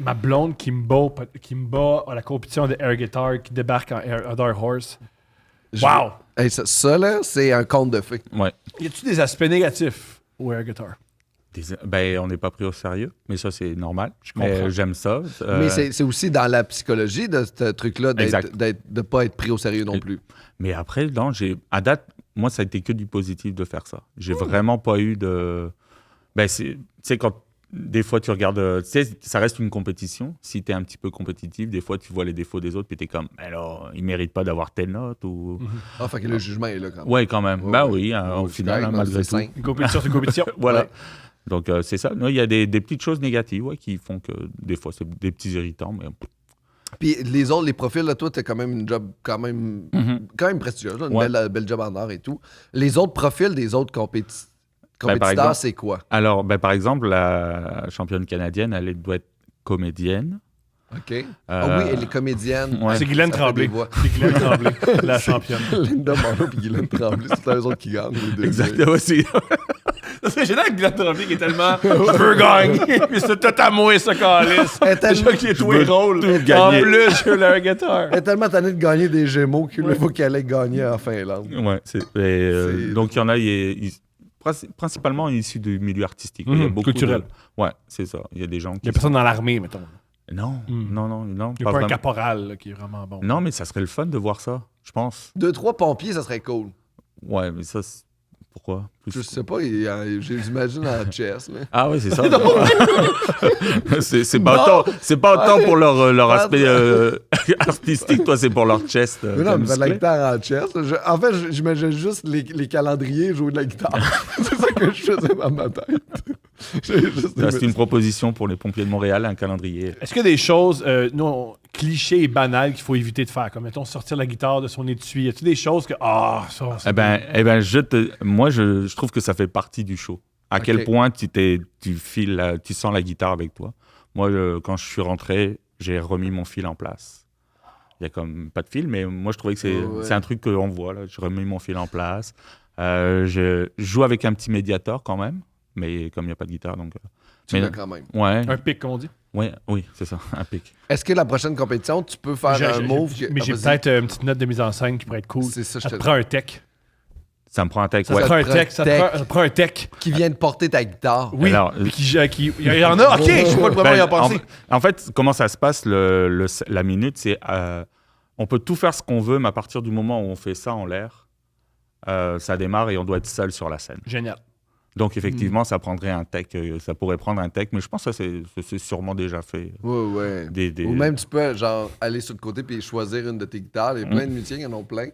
ma blonde qui me bat à la compétition de air guitar qui débarque en Dark Horse. Wow! Hey, ça, là, c'est un conte de fées. Ouais. Y a-tu des aspects négatifs au air guitar? Ben, on n'est pas pris au sérieux, mais ça, c'est normal. comprends. Mais j'aime ça. Mais c'est aussi dans la psychologie de ce truc-là Exact. de ne pas être pris au sérieux non Et- plus. Mais après, non, à date, moi, ça a été que du positif de faire ça. J'ai vraiment pas eu de. Ben, tu sais, quand des fois tu regardes, tu sais, ça reste une compétition. Si tu es un petit peu compétitif, des fois tu vois les défauts des autres, puis tu es comme, alors, ils méritent pas d'avoir telle note ou. Ah, fait que le jugement est là quand même. Ouais, quand même. Ouais, Ben ouais. oui, hein, au C'est final, correct, hein, malgré c'est tout. sain. Une compétition, c'est une compétition. Voilà. Ouais. Donc, c'est ça. Non, il y a des petites choses négatives ouais, qui font que des fois, c'est des petits irritants, mais. Puis les autres, les profils, là, toi, t'as quand même une job quand même prestigieuse, là, une Ouais. belle job en or et tout. Les autres profils des autres compétiteurs, exemple- c'est quoi? Alors, ben, par exemple, la championne canadienne, doit être comédienne. OK. Ah oui, elle est comédienne. Ouais. C'est Guylaine Ça fait Tremblay. des voix. C'est Guylaine Tremblay, la championne. Linda Marlowe et Guylaine Tremblay, c'est eux autres qui gagnent. les deux. Exactement aussi. C'est génial avec Guylaine Tremblay qui est tellement je veux gagner, puis c'est tout à moi, ça, calice. Elle est tellement- Déjà qu'il est tous les rôles. En gagner. plus, je veux l'air guitar. Elle est tellement tannée de gagner des Gémeaux qu'il faut qu'elle ait gagné en Finlande. Ouais, C'est- donc il y en a, principalement issus du milieu artistique. Il y a Mhm, beaucoup culturel. Ouais, c'est ça. Il y a des gens qui. Il y a personne dans l'armée, mettons. Non, Mhm. non. Il n'y a pas pas un vraiment. caporal là, qui est vraiment bon. Non, mais ça serait le fun de voir ça, je pense. 2-3 pompiers, ça serait cool. Ouais, mais ça, pourquoi Plus- Je sais pas, j'imagine en chess. Là. Ah ouais, c'est ça. c'est pas autant pour leur aspect artistique, toi, c'est pour leur chest. Mais non, mais faire de la musclé. guitare en chess. En fait, j'imagine juste les calendriers jouer de la guitare. C'est ça que je faisais dans ma tête. J'ai juste aimé C'est une proposition pour les pompiers de Montréal, un calendrier. Est-ce qu'il y a des choses clichés et banales qu'il faut éviter de faire? Comme, mettons, sortir la guitare de son étui. Y a-t-il des choses que. Ah, ça. Eh ben, moi, je trouve que ça fait partie du show. À Ok. quel point tu sens la guitare avec toi. Moi, quand je suis rentré, j'ai remis mon fil en place. Il y a comme pas de fil, mais moi, je trouvais que Ouais. c'est un truc qu'on voit. Là. Je remets mon fil en place. Je joue avec un petit médiator quand même, mais comme il n'y a pas de guitare, donc. Tu mais- l'as quand même. Ouais, Un pic, comme on dit. oui, c'est ça, un pic. Est-ce que la prochaine compétition, tu peux faire un move? Mais j'ai peut-être une petite note de mise en scène qui pourrait être cool. C'est ça, je Ça te te prend un tech. Ça me prend un texte. Ça Ouais. te prend un prend tech. un Ça te tech. prend- ça te prend un tech. qui vient de porter ta guitare. Oui. Alors, Puis il y en a. Ok, je suis pas le premier à y Ben, en penser. en fait, comment ça se passe, la minute, c'est on peut tout faire ce qu'on veut, mais à partir du moment où on fait ça en l'air, ça démarre et on doit être seul sur la scène. Génial. Donc, effectivement, ça prendrait un tech, ça pourrait prendre un tech, mais je pense que ça, c'est sûrement déjà fait. Ouais. Des- Ou même, tu peux genre aller sur le côté puis choisir une de tes guitares. Il y a plein de musiciens qui en ont plein.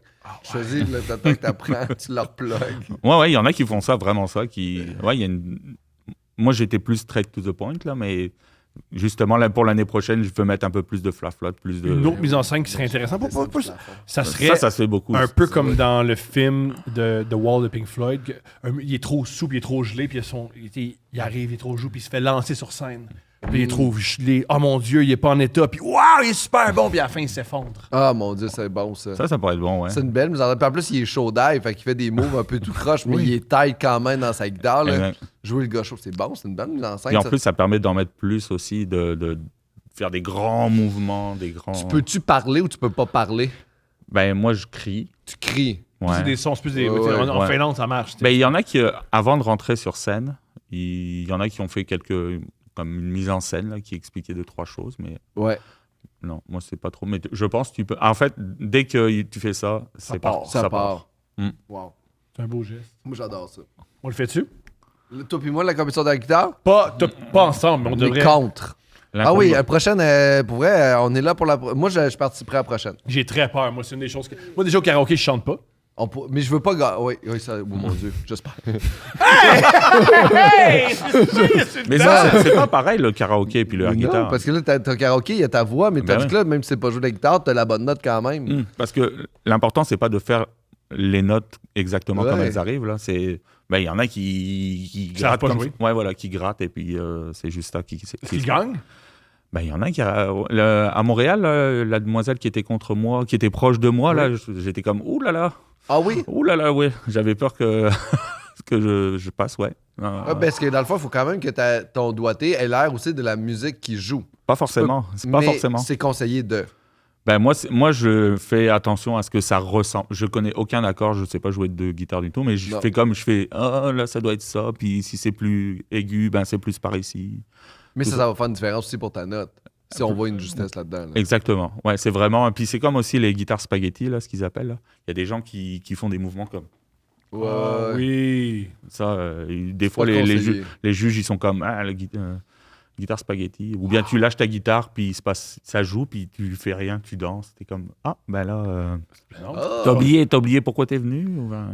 Choisis le temps que tu apprends, tu leur plugs. Ouais, il y en a qui font ça, vraiment ça. Ouais, il y a Moi, j'étais plus straight to the point, là, mais justement, là, pour l'année prochaine, je veux mettre un peu plus de flaflot, plus de. Une autre mise en scène qui serait intéressante. Ça serait Ça se fait beaucoup. un peu comme dans le film de The Wall de Pink Floyd. Il est trop sous, puis il est trop gelé, puis il arrive, il est trop gelé, puis il se fait lancer sur scène. Puis il est trop gelé. Oh mon Dieu, il est pas en état. Puis waouh, il est super bon. Puis à la fin, il s'effondre. Ah mon Dieu, c'est bon ça. Ça pourrait être bon, ouais. C'est une belle mise en scène. Puis en plus, il est chaud d'ail, fait qu'il fait des moves un peu tout croche, mais il est tight quand même dans sa guitare. Là. Exact. Jouer le gars chaud, c'est bon, c'est une bonne mise en scène. Et en ça. plus, ça permet d'en mettre plus aussi, de faire des grands mouvements, des grands... Peux-tu parler ou tu peux pas parler? Ben, moi, je crie. Tu cries. Ouais. C'est des sons, c'est plus des. Ouais, en ouais. Finlande, ça marche. Ben, il y en a qui, avant de rentrer sur scène, il y en a qui ont fait comme une mise en scène là, qui expliquait 2-3 choses, mais Ouais. non, moi, c'est pas trop. Mais je pense que tu peux... En fait, dès que tu fais ça, c'est part. Ça part. Mm. Wow. C'est un beau geste. Moi, j'adore ça. On le fait-tu? Toi puis moi, la compétition de la guitare, Pas ensemble, mais on les devrait. contre. Ah L'inconnu- oui, la prochaine, pour vrai, on est là pour la... Moi, je participerai à la prochaine. J'ai très peur. Moi, c'est une des choses que. Moi, déjà au karaoké, je chante pas. Mais je veux pas... Oui, ça... Oh mon Dieu, j'espère. Mais ça, c'est pas pareil, le karaoké et puis le air Non, guitare. parce que là, t'as un karaoké, il y a ta voix, mais Ben tandis oui. que là, même si c'est pas jouer de la guitare, t'as la bonne note quand même. Parce que l'important, c'est pas de faire les notes exactement comme Ouais. elles arrivent. Là. Ben, il y en a qui Ça arrête grattent pas de comme jouer. ça. Ouais, voilà, qui grattent et puis c'est juste ça qui Qui gagne? Ben, il y en a qui... à Montréal, la demoiselle qui était contre moi, qui était proche de moi, là, j'étais comme, ouh là là, Ah oui? ouais. J'avais peur que, que je passe, ouais. Parce que dans le fond, il faut quand même que ton doigté ait l'air aussi de la musique qui joue. Pas forcément. C'est pas Mais forcément. c'est conseillé de... Ben moi, je fais attention à ce que ça ressemble. Je connais aucun accord, je sais pas jouer de guitare du tout, mais je Non. fais, ah là, ça doit être ça, puis si c'est plus aigu, ben c'est plus par ici. Mais Tout ça va faire une différence aussi pour ta note. Si on voit une justesse là-dedans. là. Exactement. Ouais, c'est vraiment. Puis c'est comme aussi les guitares spaghetti, là, ce qu'ils appellent. Là. Il y a des gens qui font des mouvements comme Ouais. Ah, oui. ça. Et des fois, pas conseillé. les juges, ils sont comme guitare spaghetti. Ou bien tu lâches ta guitare, puis ça joue, puis tu fais rien, tu danses. T'es comme, ah, ben là, Ah! t'as oublié pourquoi t'es venu? Ou ben,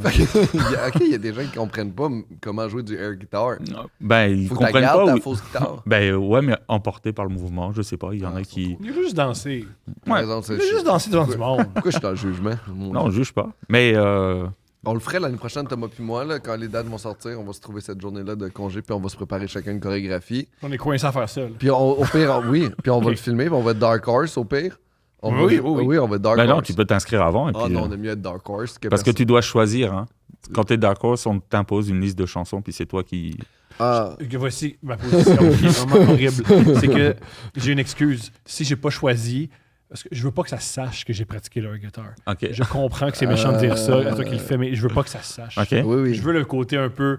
Il y a des gens qui comprennent pas comment jouer du air guitar. ben, ils Faut que tu comprennent gardes pas. ta ou- fausse guitare. Ben ouais, mais emporté par le mouvement, je sais pas. Il y en a qui. Il veut juste danser. Par exemple, Il veut juste danser devant du monde. Pourquoi je suis dans le jugement? Non, je juge pas. Mais On le ferait l'année prochaine, Thomas puis moi, là, quand les dates vont sortir, on va se trouver cette journée-là de congé, puis on va se préparer chacun une chorégraphie. On est coincés à faire ça. là. Puis au pire, oui, puis on va Ok. le filmer, puis on va être Dark Horse au pire. On Oui, va, oui. on va être Dark ben non, Horse. tu peux t'inscrire avant. Et Ah puis, non, on aime mieux être Dark Horse que parce que tu dois choisir. Hein. Quand t'es Dark Horse, on t'impose une liste de chansons, puis c'est toi qui. Ah, Que voici ma position qui est vraiment horrible. C'est que j'ai une excuse. Si j'ai pas choisi, parce que je veux pas que ça se sache que j'ai pratiqué le air guitar. Ok. Je comprends que c'est méchant de dire ça à toi qui le fais, mais je veux pas que ça se sache. Ok. oui, oui. Je veux le côté un peu.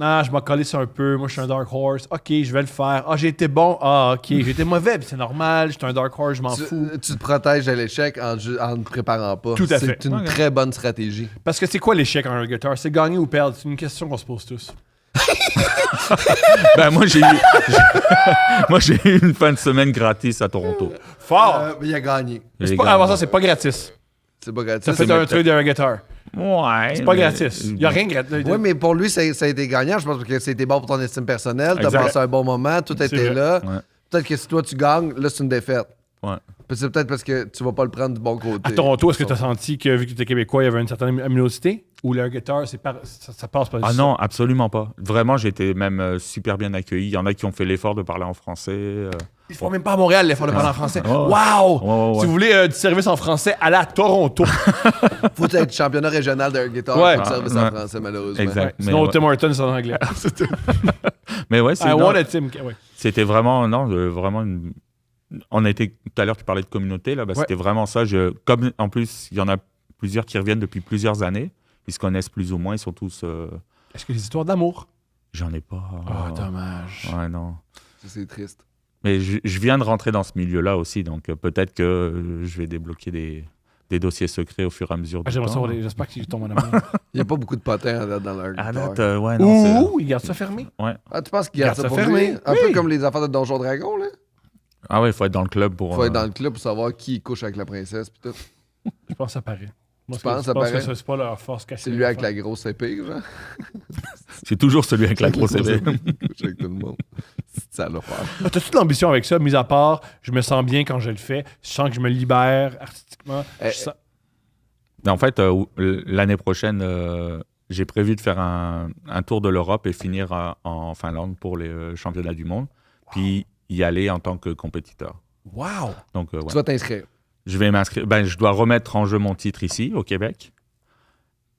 Ah, je m'en collé ça un peu. Moi, je suis un Dark Horse. Ok, je vais le faire. Ah, j'ai été bon. Ah, ok, j'ai été mauvais. Puis c'est normal. Je suis un Dark Horse, je m'en fous. Tu te protèges de l'échec en ne te préparant pas. Tout à fait. C'est une Ok. très bonne stratégie. Parce que c'est quoi l'échec en air guitar? C'est gagner ou perdre? C'est une question qu'on se pose tous. Ben moi j'ai eu une fin de semaine gratis à Toronto. Fort! Mais il a gagné. Mais c'est Les pas, gars, avant ça, c'est pas gratis. C'est pas gratuit. Ça fait c'est un mes- truc d'un guitar. Ouais. C'est pas mais- gratis. Il y a rien de gratis. Oui, mais pour lui, ça a été gagnant. Je pense parce que c'était bon pour ton estime personnelle. T'as Exact. passé un bon moment. Tout C'est était vrai. là. Ouais. Peut-être que si toi, tu gagnes, là, c'est une défaite. Ouais. Puis c'est peut-être parce que tu vas pas le prendre du bon côté. À Toronto, est-ce que tu as senti que, vu que tu étais québécois, il y avait une certaine aminosité? Ou l'air guitar, ça passe pas Ah non, absolument pas. Vraiment, j'ai été même super bien accueilli. Il y en a qui ont fait l'effort de parler en français. Ils font même pas à Montréal l'effort de parler en français. Ouais. Wow! Ouais. Si vous voulez du service en français, allez à Toronto. Faut être championnat régional d'un guitare Ouais. pour le service Ouais. en français, malheureusement. Exact. Mais Sinon, ouais. Tim Hortons, c'est en anglais. Mais ouais, I non, want a Tim. Ouais. c'était vraiment, vraiment une... On a été, tout à l'heure, tu parlais de communauté, là, Ouais. c'était vraiment ça. Comme, en plus, il y en a plusieurs qui reviennent depuis plusieurs années. Ils se connaissent plus ou moins, ils sont tous... Est-ce que les histoires d'amour? J'en ai pas. Ah, dommage. Ouais, non. Ça, c'est triste. Mais je viens de rentrer dans ce milieu-là aussi, donc peut-être que je vais débloquer des dossiers secrets au fur et à mesure du J'aimerais temps. savoir, j'espère qu'ils tombent en amour. Il n'y a pas beaucoup de potins à date dans leur À guitare. date, ouais, non, Ouh, ils gardent ça fermé. Ah, tu penses qu'ils gardent Garde ça ça pour fermé. lui? Un Oui. peu comme les affaires de Donjon Dragon, là. Ah ouais, il faut être dans le club pour... Faut être dans le club pour savoir qui couche avec la princesse pis tout. Je pense que ça paraît. Moi, Tu penses que ça je pense paraît? que c'est pas leur force cachée. C'est lui avec la grosse épée, genre. C'est toujours celui avec la grosse épée. Il couche avec tout le monde. C'est ça l'affaire. Ah, t'as-tu de l'ambition avec ça, mis à part, je me sens bien quand je le fais, je sens que je me libère artistiquement. Eh, je sens- En fait, l'année prochaine, j'ai prévu de faire un tour de l'Europe et finir en Finlande pour les championnats du monde, puis y aller en tant que compétiteur. Wow! Donc, ouais. Tu vas t'inscrire. Je vais m'inscrire. Ben, je dois remettre en jeu mon titre ici, au Québec,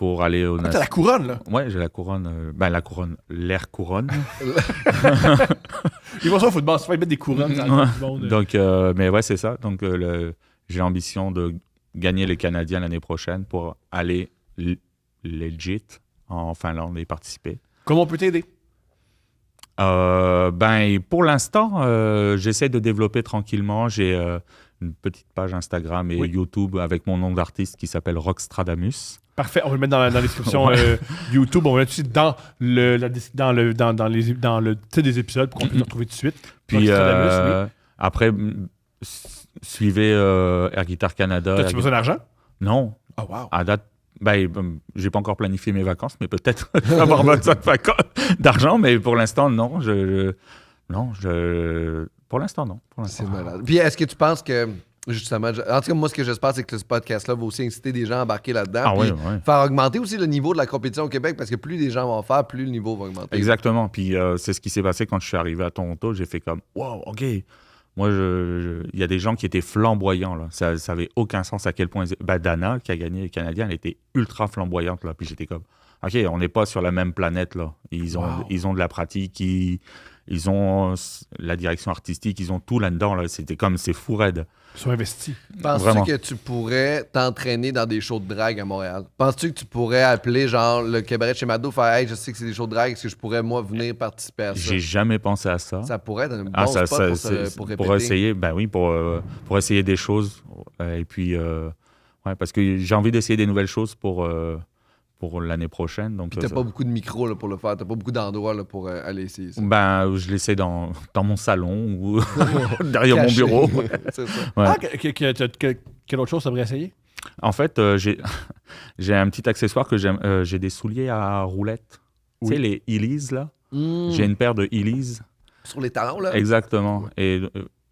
pour aller au... Ah, t'as la couronne, là. Ouais, j'ai la couronne. La couronne, l'air couronne. Ils vont ça au football, c'est pas ils mettent des couronnes dans Ouais. le monde. Donc, mais ouais, c'est ça. Donc, j'ai l'ambition de gagner les Canadiens l'année prochaine pour aller legit en Finlande et participer. Comment on peut t'aider? Pour l'instant, j'essaie de développer tranquillement. J'ai une petite page Instagram et Oui. YouTube avec mon nom d'artiste qui s'appelle Rockstradamus. Parfait, on va le mettre dans la description YouTube. On va le mettre aussi dans le titre des épisodes pour qu'on puisse le retrouver tout de suite. Puis Rockstradamus, après, suivez Air Guitar Canada. T'as-tu besoin d'argent? Non. Oh, wow. À date, j'ai pas encore planifié mes vacances, mais peut-être je vais avoir besoin d'argent, mais pour l'instant, non. Pour l'instant, non. Pour C'est l'instant. malade. Puis est-ce que tu penses que, justement, en tout cas, moi, ce que j'espère, c'est que ce podcast-là va aussi inciter des gens à embarquer là-dedans. Ah puis oui, oui. faire augmenter aussi le niveau de la compétition au Québec, parce que plus les gens vont en faire, plus le niveau va augmenter. Exactement. Puis c'est ce qui s'est passé quand je suis arrivé à Toronto. J'ai fait comme, wow, OK. Moi, il y a des gens qui étaient flamboyants. Là. Ça n'avait aucun sens à quel point... Dana, qui a gagné les Canadiens, elle était ultra flamboyante. Là. Puis j'étais comme, OK, on n'est pas sur la même planète. Là. Ils ont de la pratique, ils ont la direction artistique, ils ont tout là-dedans. Là. C'était comme, c'est fou raide. Ils sont investis. Penses-tu Vraiment. que tu pourrais t'entraîner dans des shows de drague à Montréal? Penses-tu que tu pourrais appeler, genre, le cabaret de chez Mado, faire « Hey, je sais que c'est des shows de drague, est-ce que je pourrais, moi, venir participer à ça? » J'ai jamais pensé à ça. Ça pourrait être un bon spot pour répéter. Pour essayer, pour essayer des choses. Et puis, parce que j'ai envie d'essayer des nouvelles choses pour l'année prochaine. Donc, Puis t'as pas beaucoup de micros là, pour le faire, t'as pas beaucoup d'endroits là, pour aller essayer ça. je l'essaie dans mon salon ou derrière mon bureau. C'est ça. Ouais. Ah, quelle autre chose ça devrait essayer? En fait, j'ai un petit accessoire que j'aime. J'ai des souliers à roulettes. Oui. Tu sais, les Heelys, là. Mmh. J'ai une paire de Heelys. Sur les talons, là? Exactement. Et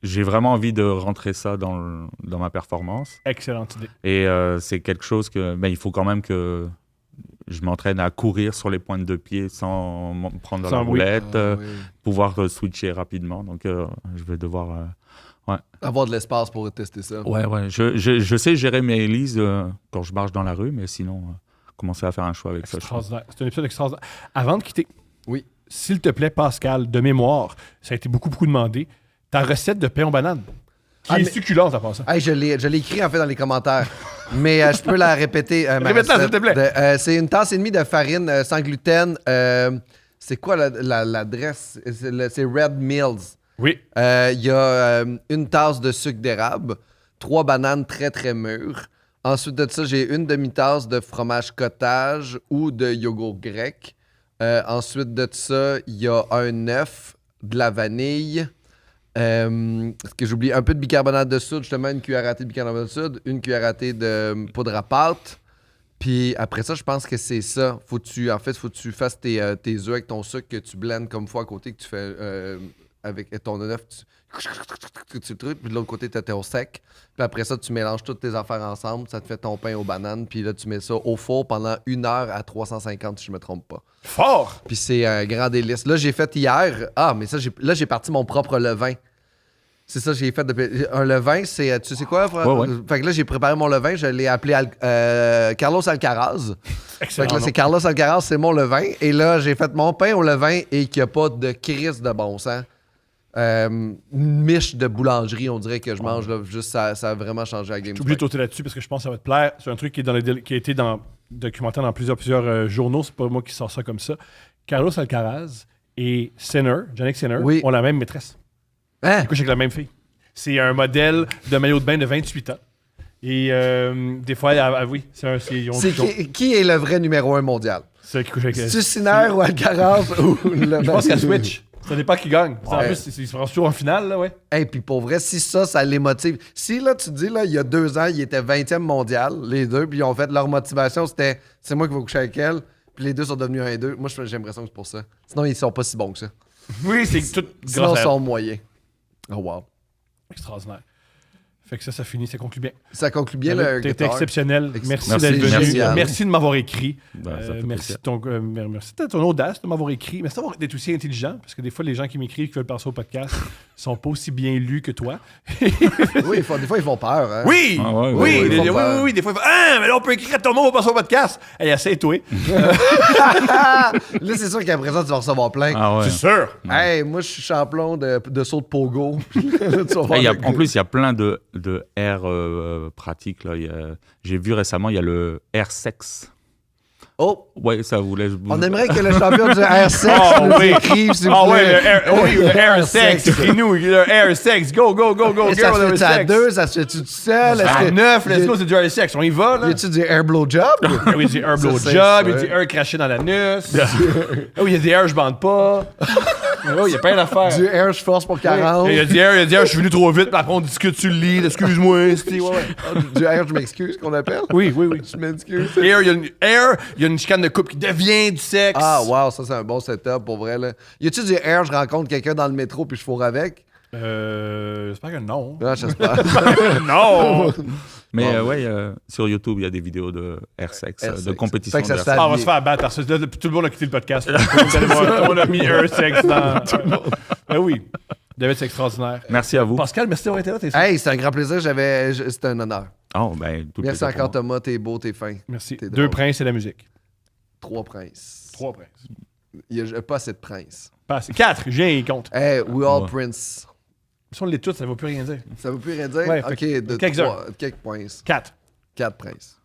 j'ai vraiment envie de rentrer ça dans ma performance. Excellente idée. Et c'est quelque chose que... il faut quand même que je m'entraîne à courir sur les pointes de pied sans prendre la Sans- oui. roulette, Oui. pouvoir switcher rapidement. Donc, je vais devoir... Avoir de l'espace pour tester ça. Ouais. Je sais gérer mes Heelys quand je marche dans la rue, mais sinon, commencer à faire un choix avec ça. Extraordinaire. C'est un épisode extraordinaire. Avant de quitter, Oui. s'il te plaît, Pascal, de mémoire, ça a été beaucoup demandé, ta recette de pain aux bananes, qui est mais- succulente en passant. Hey, je l'ai écrit en fait dans les commentaires. Mais je peux la répéter. ma Répète-la, recette s'il te plaît. c'est une tasse et demie de farine sans gluten. C'est quoi l'adresse? C'est Red Mills. Oui. Il y a une tasse de sucre d'érable, 3 bananes très très mûres. Ensuite de ça, j'ai une demi-tasse de fromage cottage ou de yogourt grec. Ensuite de ça, il y a un œuf, de la vanille. Ce que j'oublie, un peu de bicarbonate de soude, justement, une cuillère à thé de bicarbonate de soude, une cuillère à thé de poudre à pâte. Puis après ça, je pense que c'est ça. Faut que tu fasses tes œufs avec ton sucre que tu blendes comme fois à côté, que tu fais avec ton œuf. Tu le trucs, puis de l'autre côté, tu as ton sec. Puis après ça, tu mélanges toutes tes affaires ensemble. Ça te fait ton pain aux bananes. Puis là, tu mets ça au four pendant 1 heure à 350, si je me trompe pas. Fort! Puis c'est un grand délice. Là, j'ai fait hier. Ah, mais ça, j'ai parti mon propre levain. C'est ça que j'ai fait depuis. Un levain, c'est. Tu sais quoi, frère? Ouais. Fait que là, j'ai préparé mon levain. Je l'ai appelé Carlos Alcaraz. Fait Excellent. que là, nom. c'est Carlos Alcaraz, c'est mon levain. Et là, j'ai fait mon pain au levain et qu'il n'y a pas de crise de bon sens. Une miche de boulangerie, on dirait que je mange. Là, juste, ça a vraiment changé la game. J'ai oublié de sauter là-dessus parce que je pense que ça va te plaire. C'est un truc qui, qui a été documentaire dans plusieurs journaux. C'est pas moi qui sors ça comme ça. Carlos Alcaraz et Sinner, Jannik Sinner, Oui. ont la même maîtresse. Hein? Ils couchent avec la même fille. C'est un modèle de maillot de bain de 28 ans. Et des fois, oui, ils ont C'est qui est le vrai numéro 1 mondial? C'est qui couche avec C'est Sinner ou Alcaraz ou le Je pense qu'elle switch. Ça dépend qui gagne. En Ouais. plus, ils se rendent toujours en finale, là, ouais. Hey, puis pour vrai, si ça les motive. Si là, tu dis, là, il y a 2 ans, ils étaient 20e mondial, les deux, puis ils ont fait leur motivation, c'était c'est moi qui vais coucher avec elle, puis les deux sont devenus 1 et 2. Moi, j'ai l'impression que c'est pour ça. Sinon, ils sont pas si bons que ça. Oui, c'est tout Sinon, grâce ils à sont moyens. Oh, wow. Extraordinaire. Fait que ça finit, ça conclut bien. Ça conclut bien le T'étais guitar. exceptionnel. Merci Merci, d'être venu. merci, Al. Merci de m'avoir écrit. Ben, ça fait Merci, plaisir. merci de ton audace de m'avoir écrit. Merci d'être aussi intelligent, parce que des fois, les gens qui m'écrivent qui veulent passer au podcast sont pas aussi bien lus que toi. Oui, des fois, ils font peur. Hein? Oui! Ah ouais, oui, ouais, oui, ils font peur. oui, des fois, ils font Ah, mais là, on peut écrire à ton nom, on passe au podcast. Hey, essaye-toi. Là, c'est sûr qu'après ça, tu vas recevoir plein. Ah ouais. C'est sûr. Hey, moi, je suis champion de saut de pogo. Tu vas voir Ah, le en gars. plus, il y a plein de airs pratiques. Là. J'ai vu récemment, il y a le air sexe. Oh, Ouais, ça vous laisse. on aimerait que le champion du air sex Oh, nous oui. écrive, s'il vous Ah plaît. ouais, le air sex. Écris-nous, le air sex. Go, go, go, go, Et ça girl, se air fait-tu à sex. deux? Ça se fait-tu tout seul? Est-ce À que- 9, let's go, c'est du air sex. On y va, là. Y a-tu du air blow job? Ah oui, il y a du air Ça, blow c'est job, il y a sûr. du air craché dans l'anus. Ah oui, il y a des air je bande pas. Ah oui, il y a plein d'affaires. Du air je force pour 40? Il y a du air, je suis venu trop vite, puis après on discute sur le lit, excuse-moi. Ouais, ouais. Du air je m'excuse qu'on appelle? Oui, oui, oui. Je m'excuse. Air, il y a une chicane de couple qui devient du sexe. Ah, wow, ça, c'est un bon setup pour vrai. Là. Y a-tu du air, je rencontre quelqu'un dans le métro puis je fourre avec? J'espère que non. Ah, j'espère. Non! Mais Bon. sur YouTube, il y a des vidéos de air sex, Air de sex. compétition. Fait que ça de se air fait Ah, on va se faire battre parce que là, tout le monde a quitté le podcast. Vous allez voir, on a mis air sex dans. Ben oui. David, c'est extraordinaire. sex. Merci à vous. Pascal, merci d'avoir été là. T'es Hey, c'est un grand plaisir. C'était un honneur. Oh, ben, tout Merci plaisir pour encore, moi. Thomas. T'es beau, t'es fin. Merci. T'es 2 drôle. princes et la musique. 3 princes. 3 princes. Il y a pas assez de princes. Pas assez. 4, je viens et compte. Hey, we all Ouais. prince. Si on les toutes, ça ne va plus rien dire. Ça veut plus rien dire? Ouais, Ok, fait- quelques-uns. quelques points. 4. 4 princes.